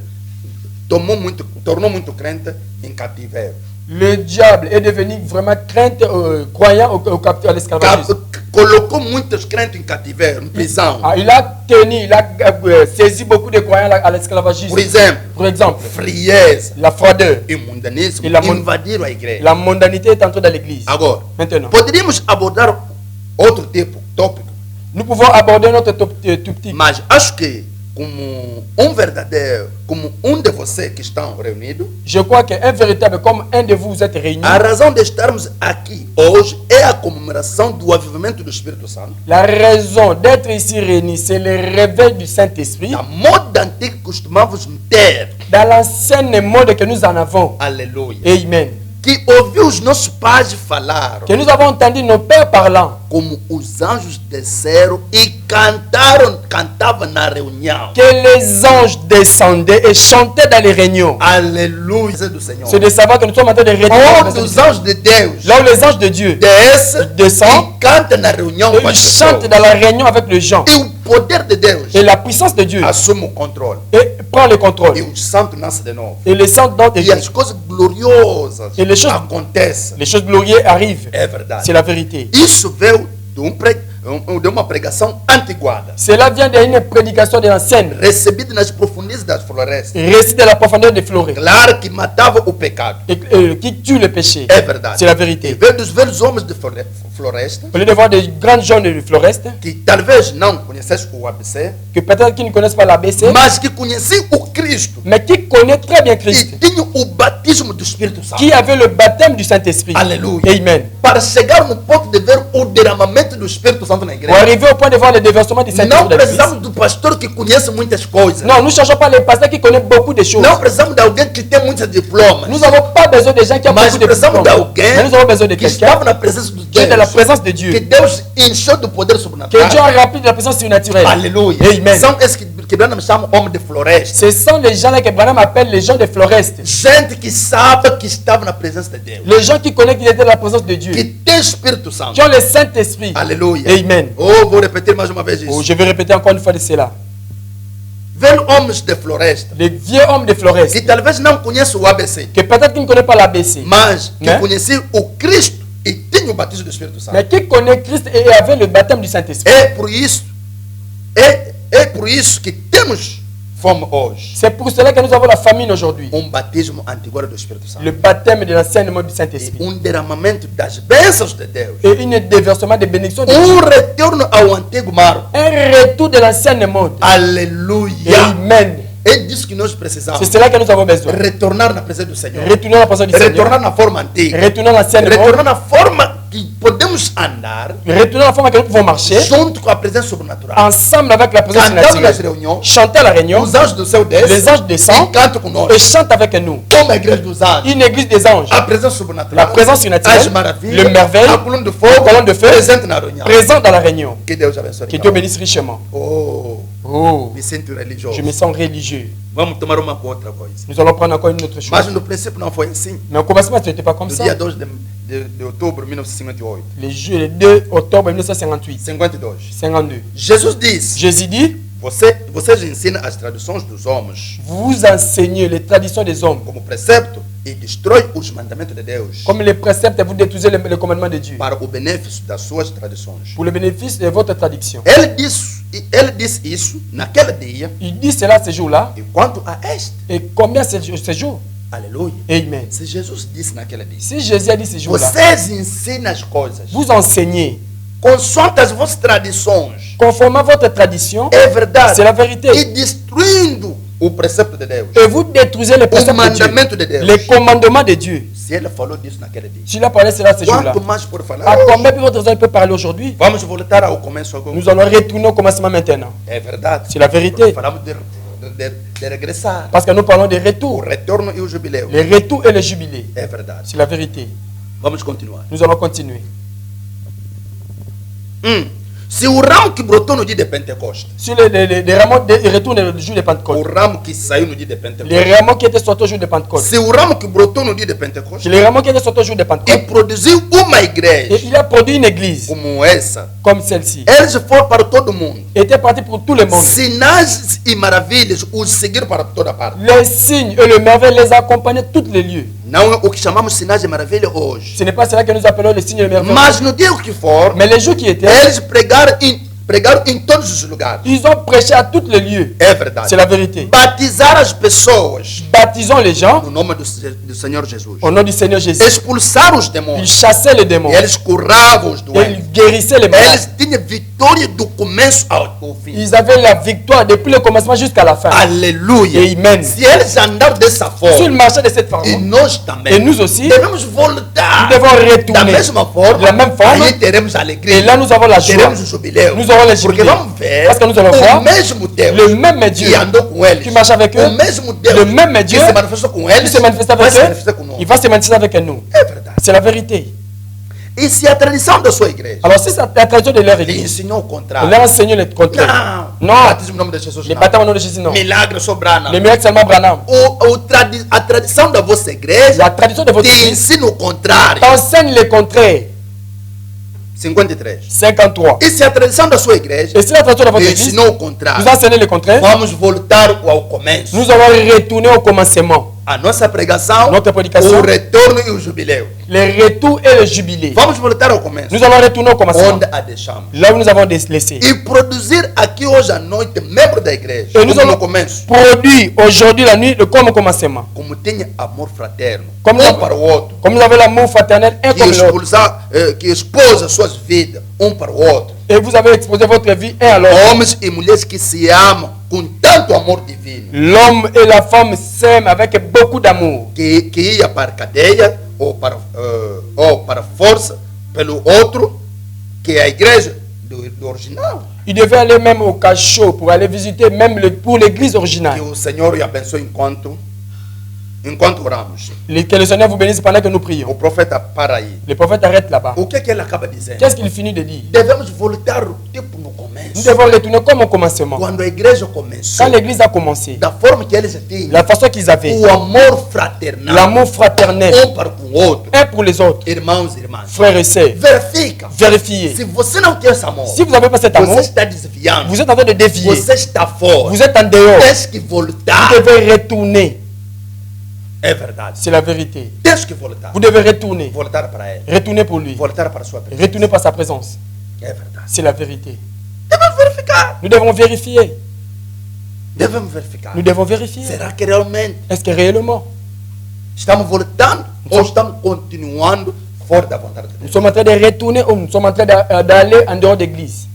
em cativeiro. le diable est devenu vraiment crainte, croyant à l'esclavagisme. Colocou muitos crentes em cativeiro, em prisão. Ah, il a tenu, il a saisi beaucoup de croyants à l'esclavagisme. Por exemplo, Pour exemple, frieza la froideur, e mundanismo E la mon- invadiram a igreja. la mondanité est entrée dans l'église. Agora, Maintenant, poderíamos abordar outro tópico, nous pouvons aborder notre topic. mas acho que como de vocês que estão reunidos, Je crois qu'un véritable, comme un de vous êtes réunis, a razão de estarmos aqui hoje é a comemoração do avivamento do Espírito Santo. la raison d'être ici réunis, c'est le réveil du Saint-Esprit. Na moda antiga que costumávamos ter, Dans l'ancienne mode que nous en avons. aleluia, Amen. que ouviu os nossos pais falar Que nous avons entendu nos pères parlant. como os anjos desceram e cantavam na reunião. Que les anges descendaient et chantaient dans les réunions. Aleluia do Senhor. C'est de savoir que nous sommes en train de retourner. Onde os anjos de Deus Là où les anges de Dieu descem descendent, e cantam na reunião com ils as pessoas. chantent dans la réunion avec les gens. E o poder de Deus Et la puissance de Dieu assume o controle. et prend le E contrôle. o santo nasce de novo. Et les saints dans des E as coisas gloriosas E les choses- acontecem. Les choses glorieuses arrivent. É verdade. C'est la vérité. Isso veio de uma pregação antiguada, Cela vient d'une prédication de l'ancienne, recebida nas profundezas das florestas. récit de la profondeur des forêts, Claro que matava o pecado. et, qui tue le péché. É verdade. C'est la E vérité. veio dos velhos homens de floresta, Au lieu de voir des grandes gens de floreste, que talvez não conhecessem o ABC, que peut-être qu'ils ne connaissent pas l'ABC, mas que conheciam o Cristo mais qui connaissent très bien e Christ, tinham o batismo do Espírito Santo. qui avait le baptême du Saint-Esprit. Aleluia. Amen. Para chegar no ponto de ver o derramamento do Espírito Santo na Pour igreja. arriver au point de voir le déversement du Não Saint-Esprit dans l'église. precisamos do pastor que conhece muitas coisas. Non, nous ne cherchons pas les pasteurs qui connaissent beaucoup de choses. Não precisamos de alguém que tem muitos diplomas. Nous n'avons pas besoin de gens qui ont Mas beaucoup de precisamos de diplômes. alguém Mais nous avons besoin de que quelqu'un estava na presença de qui est dans la Deus. présence de Que Dieu. Deus encheu do poder Que Dieu sobrenatural. a rempli de la présence surnaturelle. Aleluia. Amen. São esses que Branham chama homem de floresta. Ce sont les gens là que Branham appelle les gens de floreste. Gente que sabe que estava na presença de Deus. Les gens qui connaissent qu'il était dans la présence de Dieu. Que tem Espírito Santo. Qui ont le Saint-Esprit. Aleluia. Amen. Oh, vou repetir mais uma vez Oh, isso. je vais répéter encore une fois de cela. Velhos homens de floresta. Les vieux hommes de floreste. Que talvez não conheçam o ABC. Que peut-être qu'ils ne connaissent pas l'ABC. Mas que Né? conheciam o Cristo e tinham o batismo do Espírito Santo. Mais qui connaît Christ et avait le baptême du Saint-Esprit. É por isso que temos fome hoje. C'est pour cela que nous avons la famine aujourd'hui. Batismo antiguo do Espírito Santo. Le baptême de l'enseignement du E Saint-Esprit. derramamento das bênçãos de Deus. Et un déversement de bénédictions de Dieu. Retorno ao antigo marco. Un retour de l'ancienne mode. Aleluia. Amen. É disso que nós precisamos. C'est cela que nous avons besoin. Retornar na presença do Senhor. Retourner à la présence du Seigneur. Retornar na forma antiga. Retourner à l'ancienne mode. Retornar na forma que podemos andar Retourner à la forme à laquelle nous pouvons marcher. junto com a presença sobrenatural. Ensemble avec la présence Cantando nas surnaturelle. reuniões. Chanter à la réunion. Os anjos do céu descem. Les anges E descendent cantam et conosco. chantent avec nous. Como a igreja dos anjos. Une église des anges. A presença sobrenatural. La présence surnaturelle. As maravilhas. Le merveille. A coluna de fogo. Colonne de feu. Presente na reunião. Présent dans la réunion. Que Deus abençoe. Que Dieu bénisse richement. Oh, Oh, me sinto religioso. je me sens religieux. Vamos tomar uma outra coisa. Nous allons prendre encore une autre chose. Mas no princípio não foi assim. Mais au commencement, ce n'était pas comme No ça. dia 2 de outubro de 1958. Le 2 octobre 1958. 52. 52. Jesus disse: Jésus dit, Vocês ensinam as tradições dos homens Vous enseignez les traditions des hommes. como precepto e destrói os mandamentos de Deus Comme les préceptes, vous détruisez les commandements de Dieu. para o benefício das suas tradições. Pour le bénéfice de votre traduction. Ele disse isso naquele dia, Il dit cela ce jour-là. e quanto a este, Et combien ce jour? aleluia. Amen. Se Jesus disse naquele dia, Si Jésus a dit ce jour-là, vocês ensinam as coisas vous enseignez consoante as vossas tradições, conformément à votre tradition. é verdade, C'est la vérité. e destruindo o precepto de Deus, Et vous détruisez les o préceptes de mandamento de Dieu. Deus. Les commandements de Dieu. Se ele falou disso naquele dia, S'il a parlé cela ce jour-là, quanto mais por falar à hoje? combien plus votre raison il peut parler aujourd'hui? Vamos voltar ao começo agora. Nous allons retourner au commencement maintenant. É verdade. C'est la vérité. Falamos de regressar. Parce que nous parlons de O retour. retorno e o jubileu. Les retours et les jubilés. É verdade. C'est la vérité. Vamos continuar. Nous allons continuer. Se o ramo que brotou no dia de Pentecostes, Sur les rameaux de retour du jour de o Pentecôte. ramo que saiu no dia de Les Pentecostes, rameaux qui étaient sortis au jour de Pentecôte. se o ramo que brotou no dia de Pentecostes Les rameaux qui étaient sortis au jour de e Pentecôte. produziu uma Et igreja il a produit une église como essa, comme celle-ci. eles foram para todo mundo. Était parti pour tout le monde. Sinais e maravilhas os seguiram para toda parte. Les signes et le merveille les accompagnaient tous les lieux. Não é o que chamamos sinais de maravilha hoje. Ce n'est pas cela que nous appelons les signes et le merveille. Mas no dia que for, Mais les jours qui étaient, eles pregaram em todos os lugares. ils ont prêché à tous les lieux. É verdade. C'est la vérité. Batizaram as pessoas Baptisons les gens no nome do Senhor Jesus. au nom du Seigneur Jésus. Expulsaram os Ils demônios. chassaient les démons. E eles curavam os Et doentes. ils guérissaient les malades. Eles tinham vitória do começo ao fim. Ils avaient la victoire depuis le commencement jusqu'à la fin. Aleluia. Amen. Se eles andaram dessa S'ils forma, marchaient de cette e façon, nós também et nous aussi, devemos voltar. nous devons Da retourner. mesma forma, De la même forme, aí teremos alegria. et là nous avons la joie. Teremos o jubileu. Nous aurons les Porque jubilés. vamos ver Parce que nous allons voir o mesmo Deus le même Dieu que andou com eles. qui marche avec eux, O mesmo Deus le même que Dieu se manifestou com eles. qui se manifeste vai avec se eux, manifestar conosco. il va se manifester avec nous. É verdade. C'est la vérité. E se a tradição da sua igreja Alors si c'est la tradition de leur lhe église, ensinou o contrário, leur enseigne le contraire. não, Non. batismo no nome de Jesus, Les não. baptêmes au nom de Jésus, non. Milagre sobrana. Les miracles seulement Branham. A tradição da vossa igreja La tradition de votre te église ensina o contrário. t'enseigne le contraire. 53. 53. E se a tradição da sua igreja Et si la tradition de votre te église ensinou o contrário, vous enseigne le contraire, vamos voltar ao começo. nous allons retourner au commencement. A nossa pregação, Notre prédication, o retorno e o jubileu. les retours et le jubilé. Vamos voltar ao começo, Nous allons retourner au commencement. onde a deixamos. Là où nous avons laissé. E produzir aqui hoje à noite, membro da igreja, Et nous como no allons começo, produire aujourd'hui la nuit comme au commencement. como tinha amor fraterno, Como um nós- para o outro, Comme nous avons l'amour fraternel un comme l'autre. que expôs as suas vidas um para o outro. Et vous avez exposé votre vie un à l'autre. Homens e mulheres que se amam com tanto amor divino, L'homme et la femme s'aiment avec beaucoup d'amour. que ia para cadeia ou para força pelo outro, que é a igreja do original. Il devait aller même au cachot pour aller visiter même pour l'église Que originale. o Senhor lhe abençoe enquanto oramos. Que le Seigneur vous bénisse pendant que nous O prions. profeta para aí. Le prophète arrête là-bas. O que ele acaba dizendo? Qu'est-ce qu'il finit de dire? Devemos voltar tipo no Nous começo. devons retourner comme au commencement. Quando a igreja começou, Quand l'église a commencé, da forma que eles tinham, la façon qu'ils avaient, o amor fraternal, l'amour fraternel, um para com o outro, un pour les autres, irmãos e irmãs. frères et sœurs, Verifica. vérifiez. Se você não tem esse amor, Si vous n'avez pas cet amour, você está desviando, vous êtes en train de dévier. você está fora. Vous êtes en dehors. Tens que voltar. Vous devez retourner. É verdade. C'est la vérité. Tens que voltar. Vous devez retourner. Voltar para ele. Retourner pour lui. Voltar para a sua presença. Retourner par sa présence. É verdade. C'est la vérité. Devemos verificar. Nous devons vérifier. Devemos verificar. Nous devons vérifier. Será que realmente Est-ce que réellement, estamos voltando ou estamos continuando fora da vontade de nous Deus? sommes en train de retourner ou nous sommes en train d'aller en dehors d'église?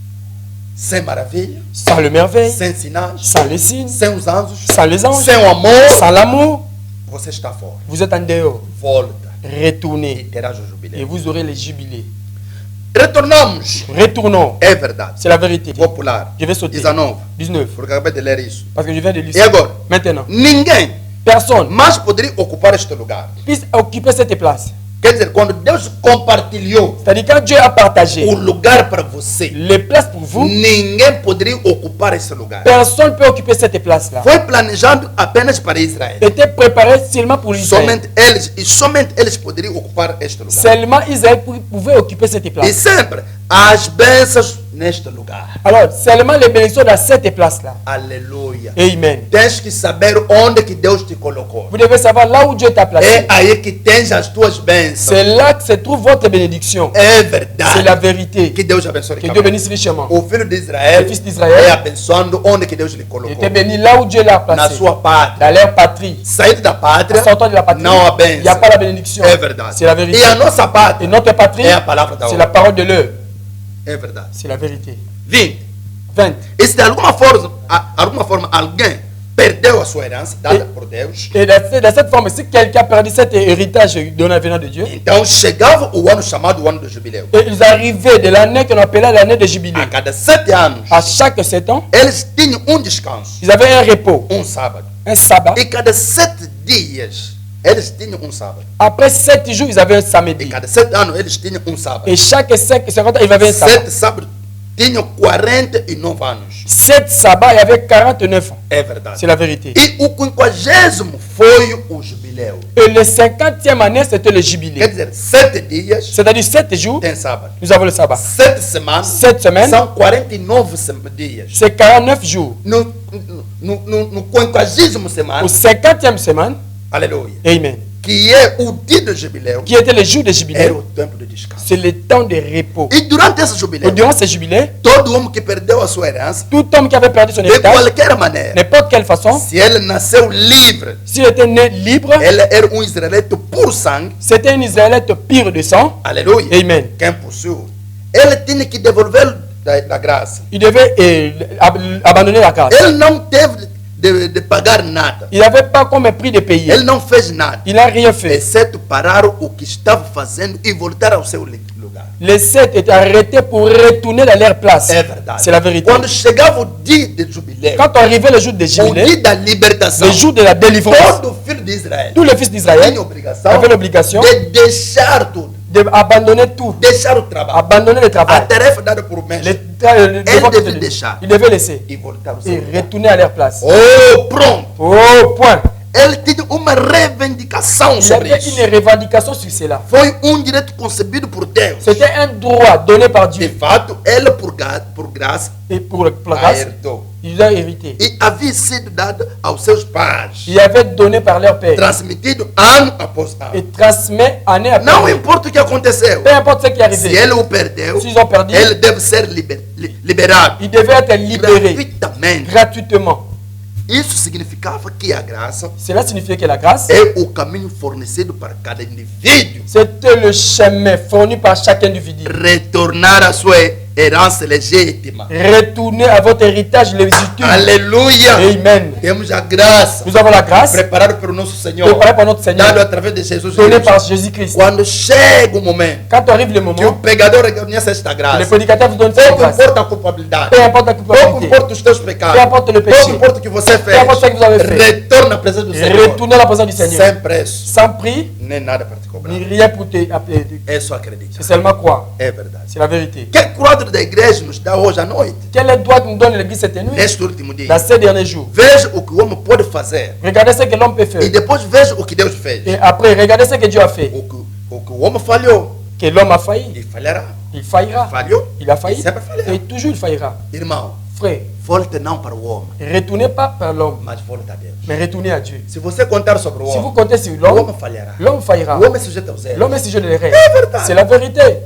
Sem maravilha, Sans le merveille, sem sinais, sans les signes, sem os anjos, sans les anges, sem o amor, sans l'amour, você está fora. vous êtes en dehors. Volta e Retournez terás o et jubileu. vous aurez les jubilés. Retornamos. Retournons. É verdade. C'est la vérité. Vou pular. Je vais sauter. 19. 19. Porque acabei de ler isso. Parce que je viens de lire E ça. agora? Maintenant, Ninguém personne mais poderia ocupar este lugar. puisse occuper cette place. Quer dizer, quando Deus compartilhou C'est-à-dire quand Dieu a partagé o lugar para você, les places pour vous, ninguém poderia ocupar esse lugar. personne ne peut occuper cette place-là. Foi planejado apenas para Israel. Était préparé seulement pour Israël. Somente eles poderiam ocupar este lugar. Seulement Israël pouvait occuper cette E place. sempre as bênçãos neste lugar. Alors, seulement les bénédictions dans cette place-là. Aleluia. Amen. Tens que saber onde que Deus te colocou. Vous devez savoir là où Dieu t'a É placé. aí que tens as tuas bênçãos. C'est là que se trouve votre bénédiction. É C'est la verdade. vérité. Que Deus abençoe. Que Dieu bénisse richement. O filho de Israel O filho de Israel é abençoando onde que Deus lhe Il colocou. était béni là où Dieu l'a Na placé. sua pátria. Dans leur patrie. Saído da pátria, Sortant de la patrie, não a il n'y a bênção. pas la bénédiction. É verdade. C'est la vérité. E a nossa Et pátria notre patrie, é a palavra da c'est la ordem. parole de l'heure. É verdade. C'est la vérité. 20. 20. E se de alguma forma alguém perdeu a sua herança dada por Deus, Et dans cette forme, si quelqu'un a perdu cet héritage donné venant de Dieu, então chegava o ano chamado o ano do jubileu. et ils arrivaient de l'année qu'on appelait l'année de jubilé. A cada 7 anos, À chaque 7 ans, eles tinham descanso, ils avaient un repos, sábado. un sabbat. E cada 7 dias, eles tinham sábado. Après 7 jours, ils avaient un E samedi. cada 7 anos, eles tinham sábado. Et chaque 50 ans, ils avaient un sabbat. 7 sábados tinham 49 anos. 7 sabbats, il y avait 49 ans. É verdade. C'est la vérité. E o 50º foi o jubileu. Et le 50e année, c'était le Quer jubilé. dizer, 7 dias C'est-à-dire 7 jours, tem sábado. nous avons le sabbat. 7 semanas 7 semaines, são 49 dias. c'est 49 jours. No 50º semana, Au 50e semaine, aleluia, Amen, que é o dia do jubileu, qui était le jour de jubilé, era o tempo de descanso. c'est le temps de repos. E durante esse Et jubileu, durant ce jubilé, todo homem que perdeu a sua herança, tout homme qui avait perdu son de héritage, qualquer maneira, n'importe quelle façon, se ele nasceu livre, s'il était né libre, ele era israelita puro sangue, c'était un Israélite pire de sang, aleluia, Amen. quem possui, ele tinha que devolver da graça. Il devait abandonner la grâce. Ele não teve de pagar nada. Il n'avait pas comme prix de payer. Ele não fez nada, Il n'a rien fait. exceto parar o que estava fazendo e voltar ao seu lugar. Les 7 étaient arrêtés pour retourner dans leur place. É verdade. C'est la vérité. Quando chegava o dia de jubileu, Quand arrivait le jour de o jubilé, dia da libertação, le jour de la délivrance, todo filho de Israel tous les fils d'Israël tinha obrigação avaient l'obligation de deixar tudo, d'abandonner tout, deixar o trabalho, abandonner le a travail. tarefa dada por mestre Le devoir devait qu'ils devaient- deixar. Ils devaient laisser e voltar ao seu et lugar. retourner à leur place. Oh, pronto! Au point. Ele tinha uma reivindicação Il y sobre avait isso. une revendication sur cela. Foi direito concebido por Deus. C'était un droit donné par De Dieu. fato, ele por graça Et pour la a grâce, herdou. ils ont hérité. E havia sido dado aos seus pais, Ils avaient donné par leur père. transmitido ano após ano. Et transmet année après Não année. importa o que aconteceu. Peu importe ce qui est Se arrivé. ele o perdeu, S'ils ont perdu, ele deve ser liberado ils devaient être libérés gratuitamente. gratuitement. Isso significava que a graça Cela signifiait que la grâce, é o caminho fornecido para cada indivíduo c'était le chemin fourni par chaque individu. retornar à sua herança legítima. Retournez à votre héritage légitime. Aleluia! Amen. Temos a graça Nous avons la grâce preparada pelo nosso Senhor, préparée par notre dado Seigneur, através de Jesus donnée par Cristo. Jésus-Christ. Quando chega o momento Quand arrive le que o moment, pecador reconhece esta le graça, prédicateur vous donne cette pouco grâce. importa a culpabilidade, Peu importe la pouco culpabilité, importa os teus peu pecados, importe le pouco péché, importa o que você peu importe ce que vous avez fez, fait, retorna à presença do Senhor, retournez à la présence du Seigneur. sem preço, Sans prix, nem nada para te cobrar. ni rien pour te appeler. É só acreditar. C'est seulement quoi? É verdade. C'est la vérité. Que quadro da igreja nos dá hoje à noite, Quel est le droit que nous donne l'Église cette nuit? neste último dia? Dans ces derniers jours. Veja o que o homem pode fazer Regardez ce que l'homme peut faire. e depois veja o que Deus fez. Et après, regardez ce que Dieu a fait. O que o homem falhou, Que l'homme a failli. e falhará. Il faillira. Falhou, Il a failli. sempre falhará. Et toujours il faillira. Irmão, Frère, volte não para o homem, retournez pas par l'homme, mas volte a Deus. mais retournez à Dieu. Se você contar sobre o Si vous homem, comptez sur o l'homme, homem falhará. l'homme faillira. O homem é sujeito aos erros. L'homme est sujet de l'erreur. verdade. C'est la vérité.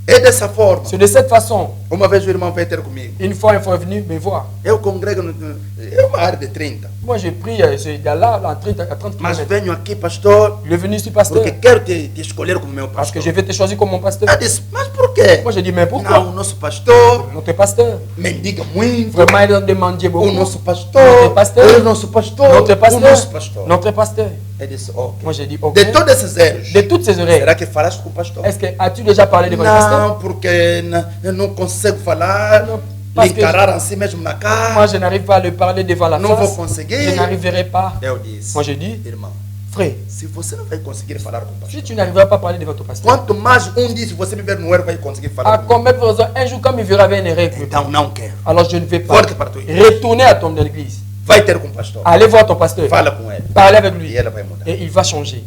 É dessa forma. C'est de cette façon. Uma vez o irmão veio ter comigo. Une fois, il faut venir me voir. Eu congrego é uma área de 30. Moi, j'ai pris c'est de là à 30 Mas km. venho aqui, pastor, Il est venu ici, pasteur, porque quero te escolher como meu parce que pastor. je vais te choisir comme mon pasteur. Eu disse, mas por quê? Moi, j'ai dit, mais Não, pourquoi? o nosso pastor Notre pasteur. mendiga muito. Vraiment, il a demandé beaucoup. O nosso pastor, Notre pasteur. o nosso pastor, Notre o pasteur. nosso pastor. Notre pasteur. Eu disse, ok. Moi, j'ai dit, ok. De todos esses erros, De toutes ces oreilles, será que falaste com o pastor? est-ce que as-tu déjà parlé devant le pasteur? Não, porque eu não consigo falar, Não, lhe parce que encarar assim mesmo na Moi, cara. je n'arrive pas à le parler devant la Não vou face. conseguir. Je n'arriverai pas. Eu disse, Moi, j'ai dit, irmão, frère, se você não vai conseguir falar com o si pastor, tu n'arriveras pas à parler devant ton pasteur, quanto mais dia se você me ver no erro, vai conseguir falar à comigo. combien de raisons un jour, comme il verra avec une règle, Então não quero. alors je ne vais pas. Volte para tua igreja. Retourner à ton église. Vai ter com o pastor. Allez voir ton pasteur. Fala com ele. Parlez avec E lui. ele vai mudar. Et il va changer.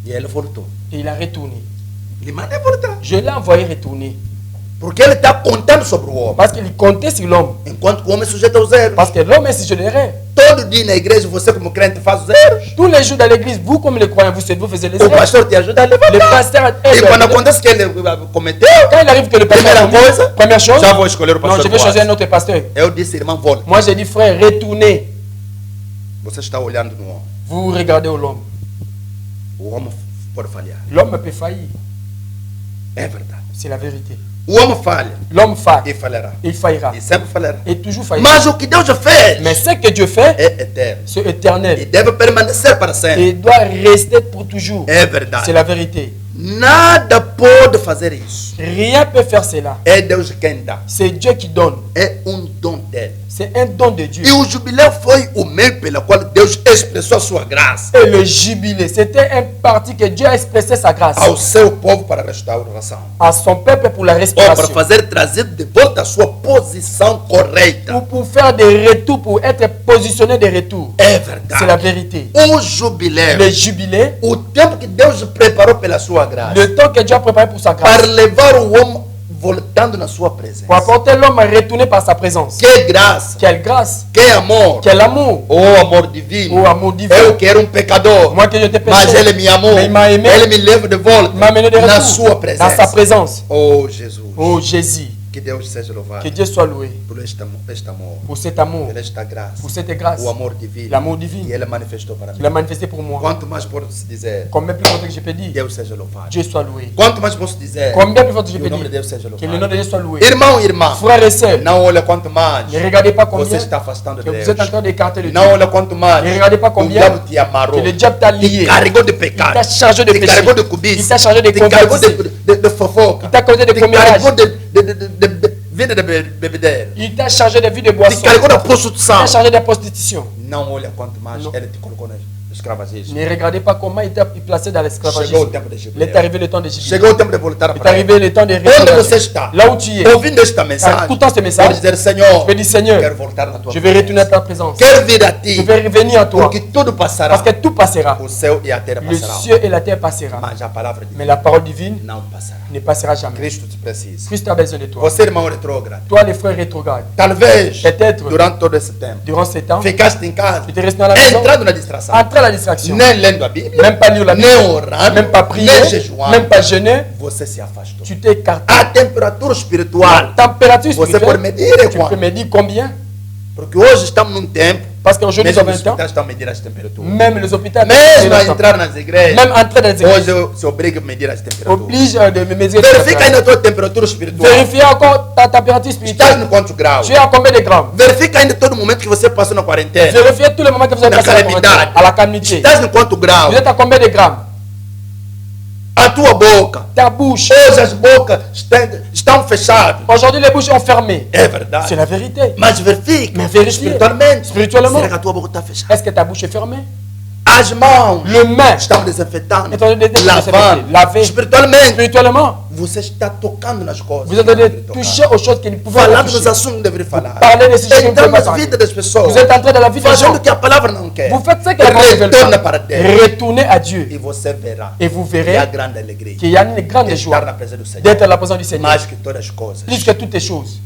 E ele voltou. Et il a retourné. Lhe mandei voltar. Je l'ai envoyé retourner. Porque ele está contando sobre o homem. Parce qu'il comptait sur l'homme. Enquanto que o homem é sujeito aos erros. Parce que l'homme est suggéré. Todo dia na igreja, você como crente faz os erros. Tous les jours dans l'église, vous comme les croyants, vous faisiez les O erreurs. pastor te ajuda a Le levantar. pasteur E quando aide. acontece que ele cometeu, Quand il arrive que le pasteur Première a commis, chose, première chose, já vou escolher o non, pastor je vais Boaz. choisir un autre pasteur. Eu disse, irmão, volta. Moi, j'ai dit, frère, retournez. Você está olhando no homem. Vous regardez l'homme. O homem pode falhar. L'homme peut faillir. É verdade. C'est la vérité. O homem falha L'homme faille. e falhará. Il faillira. E sempre falhará. Et toujours faillira. Mas o que Deus fez Mais ce que Dieu fait, é eterno. c'est E éternel. deve permanecer para sempre. Et doit rester pour toujours. É verdade. C'est la vérité. Nada pode fazer isso. Rien peut faire cela. É Deus quem dá. C'est Dieu qui donne. É dom dele. C'est un don de Dieu. E o jubileu foi o meio pelo qual Deus expressou a sua graça Et le jubilé, c'était un parti que Dieu a expressé sa grâce ao seu povo para a restauração. à son peuple pour la Ou para restauration. fazer trazer de volta a sua posição correta. Pour faire des retours, pour être positionné des retours. É C'est la verdade. vérité. O jubileu, Le jubilé, o tempo que Deus preparou pela sua graça le temps que Dieu a préparé pour sa para grâce, levar o homem voltando na sua presença. pour apporter l'homme à retourner par sa présence. Que graça, Quelle grâce, que amor, quel amour, o amor divino. oh amour divin. Eu que era um pecador, Moi que j'étais mas péché, ele me amou, mais il m'a aimé, ele me leva de volta il m'a amené de na retour sua dans sa presença. présence. Oh Jesus, Oh Jésus, que Deus seja louvado que Dieu soit loué por este amor, pour cet amour, por esta graça, pour cette grâce, o amor divino l'amour que divin ele manifestou para qu'il a mim. manifesté pour moi. Quanto mais posso dizer, Combien plus fort que je peux dire, Deus seja louvado. Dieu soit loué. Quanto mais posso dizer, Combien plus fort que je que peux o nome de dire, Deus seja que le nom de louvado. Dieu soit loué. Irmão e irmã, Frères et sœurs, não olha quanto mais ne regardez pas você combien está afastando que de vous êtes en Deus. train d'écarter le Não Dieu. olha quanto mais Ne regardez pas o combien diabo te amarrou, que le diable t'a te lié, carregou de il pecado, t'a chargé de te péché, carregou de il cobiça, t'a chargé de te carregou convoitise, de fofoca, il t'a causé de te commérage, carregou de vida de bebedeira, il t'a chargé de vie de te boisson, carregou da il prostituição. t'a chargé de prostitution. Não olha quanto mais Não. ele te colocou no escravagismo. Ne regardez pas comment il t'a placé dans Chegou o l'esclavagisme. tempo de Il est jubileu. arrivé le temps de jubilé. Chegou o tempo de voltar Il est para arrivé le temps de Onde você retourner. está? Là où tu es, Ouvindo esta mensagem, écoutant ce pode message, dizer, Senhor, je vais dire Seigneur, quero voltar na tua je vais retourner à presença. ta présence. Quero vir a Je ti, vais revenir à toi. porque tudo passará. Parce que tout passera. O céu e a terra Le passarão, ciel et la terre passera. mas a palavra de Mais Deus la parole divine não passará. ne passera jamais. Cristo te precisa. Christ a besoin de toi. Você, irmão retrógrado, Toi, les frères rétrogrades, talvez Peut-être. durante todo esse tempo durant ces temps, ficaste em casa, tu es resté dans la maison, entrando na distração, entré à la distraction. nem lendo a Bíblia, Même pas lire la Bible, nem orando, même pas prier, nem jejuando. même pas jeûner, Você se afastou. tu t'es écarté. A temperatura La espiritual, température você pode spirituelle, medir é tu peux quanto? me dire combien? Porque hoje estamos num tempo, Parce qu'aujourd'hui, mesmo nous os avons 20 ans, hospitais estão a medir as temperaturas. même les hôpitaux, Mesmo a entrar nas igrejas, même entrer dans les églises, hoje eu se obriga a medir as temperaturas. oblige de me mesurer. Verifica ainda a tua temperatura espiritual. Vérifiez encore ta température Estás spirituelle. no quantos graus? Tu es à combien de grammes? Verifica ainda todo momento que você passou na quarentena. Vérifiez tous les moments que vous avez Na passé à la calamidade. quarantaine, à la calamité. Estás no quanto grau? Vous êtes à combien de grammes? A tua boca. Ta bouche. Hoje as bocas estão fechadas. Aujourd'hui, les bouches sont fermées. É verdade. C'est la vérité. Mas verifica. Mas verifica. Espiritualmente. Spirituellement. Será que a tua boca está fechada? Est-ce que ta bouche est fermée? As mãos Le main. estão desinfetando. Estão desinfetando. Lavando. Laver. Espiritualmente. Spirituellement, Você está tocando nas coisas. vous êtes en train de toucher aux choses qui ne pouvaient pas Falando nos toucher. assuntos que deveria falar. Parlez de sujets que vous ne Entrando pouvez pas nas parler. vidas das pessoas. Vous êtes entré dans la vie des gens. Fazendo o que a palavra não quer. Vous faites ce que la parole veut Retorna faire. para Deus. Retournez à Dieu. E você verá. Et vous E a verrez grande alegria. qu'il y a une grande Estar joie na presença do Senhor. d'être à la présence du Seigneur. Mais que todas as coisas. Plus que toutes les choses.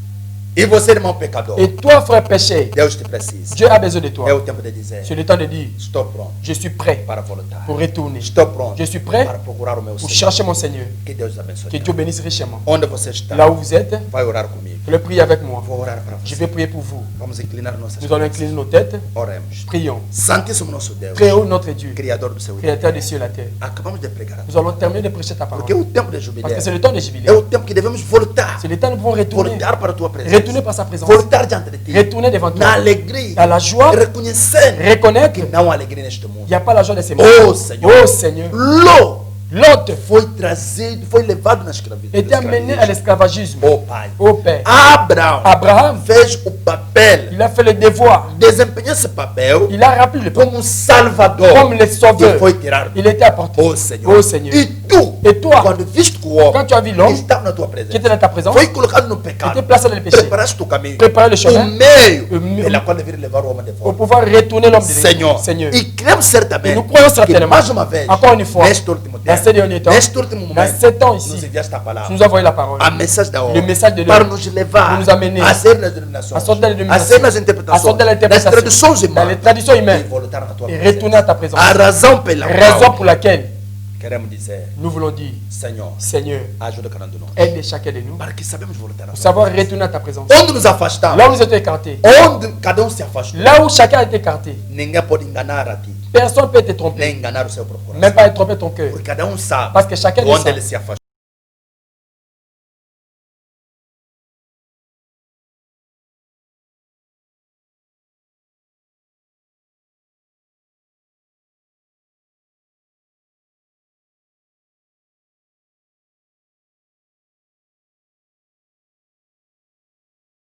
E você, irmão pecador. Et toi, frère péché, Deus te precisa. Dieu a besoin de É toi. o tempo de dizer. C'est le temps de dire, Estou pronto je suis prêt para voltar. pour retourner. Estou pronto Je suis prêt para procurar o meu pour Senhor. chercher mon Seigneur. Que Deus abençoe. Que Dieu bénisse richement. Onde você está, Là où vous êtes, vai orar comigo. vous le priez avec moi. Vou orar para Je você. vais prier pour vous. Vamos inclinar nossas Nous allons incliner nos têtes. Oremos. Prions. Santíssimo nosso Deus, Très haut notre Dieu, Criador do céu e da Créateur des cieux et de la terre. terra. Acabamos de pregar. Nous allons terminer de prêcher ta parole. Porque é o tempo de jubileu. Parce que c'est le temps de jubilé. É o tempo que devemos voltar. C'est le temps où nous pouvons retourner. Voltar para a tua presença. Retourner par sa présence. Voltar diante de ti. Retourner devant Na toi. alegria. Dans la joie, Reconhecendo reconnaître que qu'il não há alegria neste mundo. n'y a pas la joie de ces Oh, mondes. Seigneur. Oh Seigneur. Ló L'autre foi trazido, foi levado na escravidão. était amené à l'esclavagisme. Oh Pai. Oh Père. Abraão Abraham, fez o papel, il a fait le devoir. desempenhou esse papel Il a rempli le peuple como Salvador comme le e sauveur. foi tirado. Il était apporté. Oh Senhor. Oh Seigneur. E tu, Et toi, quando viste que o homem quand tu as vu l'homme estava na tua qui presença, était dans ta présence, foi colocado no était pecado, placé dans le péché, preparaste o caminho, préparer le o chemin meio o meio- pela qual deveria levar o homem de pour volta. pouvoir retourner l'homme de Senhor, Seigneur. e cremos certamente E nous croyons que certainement, mais uma vez, encore une fois, neste último dans tempo, ces derniers temps, neste último dans momento, 7 ans nos ici, enviaste a tu palavra, nous as envoyé la parole, a mensagem da hora, le message de para l'heure, nos levar pour nous amener a sair das denominações, à sortir des a dénominations, sair das à interpretações, sortir de das l'interprétation, traduções dans les humanas traditions e humaines, voltar na tua et presença. retourner à ta présence. A razão pela Raison qual pour laquelle queremos dizer, nous voulons dire, Senhor, Seigneur, ajuda cada um de nós, aide chacun de nous para que sabemos voltar a pour tua savoir presença. retourner à ta présence. Onde nos afastamos, Là où nous étions écartés, onde cada um se afastou, là où chacun a été écarté, ninguém pode enganar a ti, personne ne peut te tromper, nem enganar o seu próprio coração. même pas tromper ton cœur. Porque cada um sabe Parce que chacun de de onde ça. ele se afastou.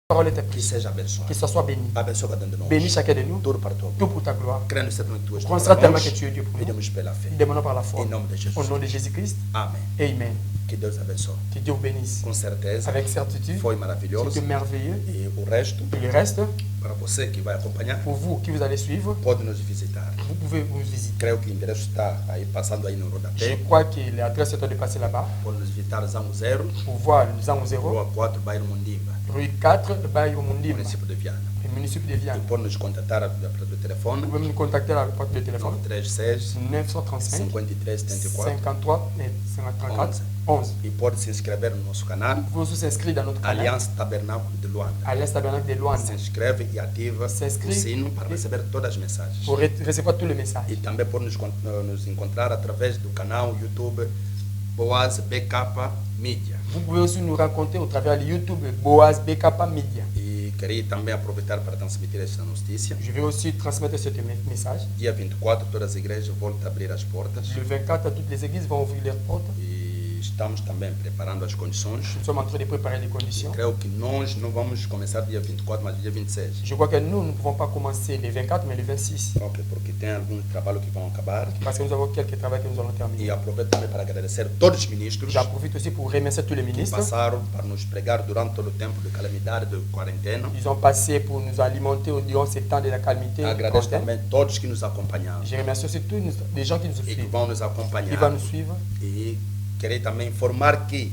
La parole était Que prise. seja abençoado. Que ça soit béni. Abençoa cada um de nós. Bénis chacun de nous, Tudo para a tua tout glória. pour ta gloire. Crendo certamente que tu és On croit tellement que nós. tu es Dieu pour nous. Pedimos pela fé. Nous demandons par la foi. Em nome de Jesus. Au nom de Jésus-Christ. Amém. Amen. Que Deus abençoe. Que Dieu vous bénisse. Com certeza. Avec certitude, Foi maravilhoso. c'était merveilleux. E o resto, Et le reste, para você que vai acompanhar, pour vous qui vous allez suivre, pode nos visitar. vous pouvez vous visiter. Creio que o endereço está aí, passando aí no Je rodapé. crois que l'adresse est de passer là-bas Pode nos visitar Zango Zero, pour voir le Zango 0, Rua 4, Bairro Mundimba, rue 4, Bairro Mundim, município de Viana. le municipio de E Viane. pode nos contatar através do telefone Vous pouvez me contacter à la porte de téléphone 936 935 53 74 53 54 11. e pode se inscrever no nosso canal Vous pouvez aussi s'inscrire dans notre canal Aliança Tabernáculo de Luanda. Alliance Tabernacle de Se Luanda inscreve e ativa Se o inscreve. sino para receber todas as mensagens. pour recevoir tous les messages. E também pode nos encontrar através do canal YouTube Boaz BK Media. Vous pouvez aussi nous rencontrer au travers de YouTube Boaz BKP Media. E queria também aproveitar para transmitir esta notícia. Je vais aussi transmettre ce message. Dia 24, todas as igrejas voltam a abrir as portas. Le 24, toutes les églises vont ouvrir leurs portes. E estamos também preparando as condições. Nous sommes en train de préparer les conditions. Creio que nós não vamos começar dia 24, mas dia 26. Je crois que nous ne pouvons pas commencer le 24, mais le 26. Ok, porque tem alguns trabalhos que vão acabar. Parce que nous avons quelques travaux que nous allons E terminer. aproveito também para agradecer todos os ministros J'en profite aussi pour remercier tous les que ministres. passaram para nos pregar durante todo o tempo de calamidade, de quarentena. Ils ont passé pour nous alimenter durant ce temps de la calamité. Agradeço quarantaine. também todos que nos acompanharam Je remercie aussi tous les gens qui nous e que suivent, vão nos qui vont acompanhar. nous suivre. E queria também informar que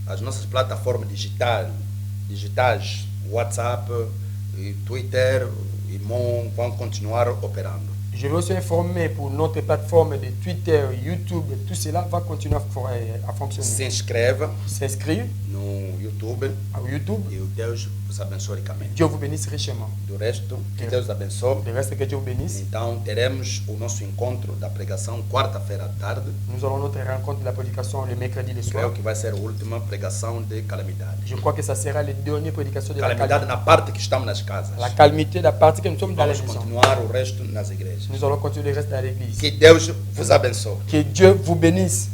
as nossas plataformas digitais, WhatsApp, e Twitter, e vão continuar operando. Je veux aussi informer pour notre plateforme de Twitter, YouTube, tout cela va continuer à Se fonctionner. inscreva S'inscrire no YouTube à YouTube. e o Deus vos abençoe ricamente. Dieu vous bénisse richement. Do resto, que Deus abençoe. Le reste, que Dieu vous bénisse. Então teremos o nosso encontro da pregação quarta-feira à tarde. Nous aurons notre rencontre de la prédication le mercredi le soir. Creio que vai ser a última pregação de calamidade. Je crois que ça sera la dernière prédication de la Calamidade calamité. na parte que estamos nas casas. La calamité, la partie que nous sommes dans la Vamos maison. continuar o resto nas igrejas. Nous allons continuer le reste dans l'église. Que Deus vos abençoe. Que Dieu vous bénisse.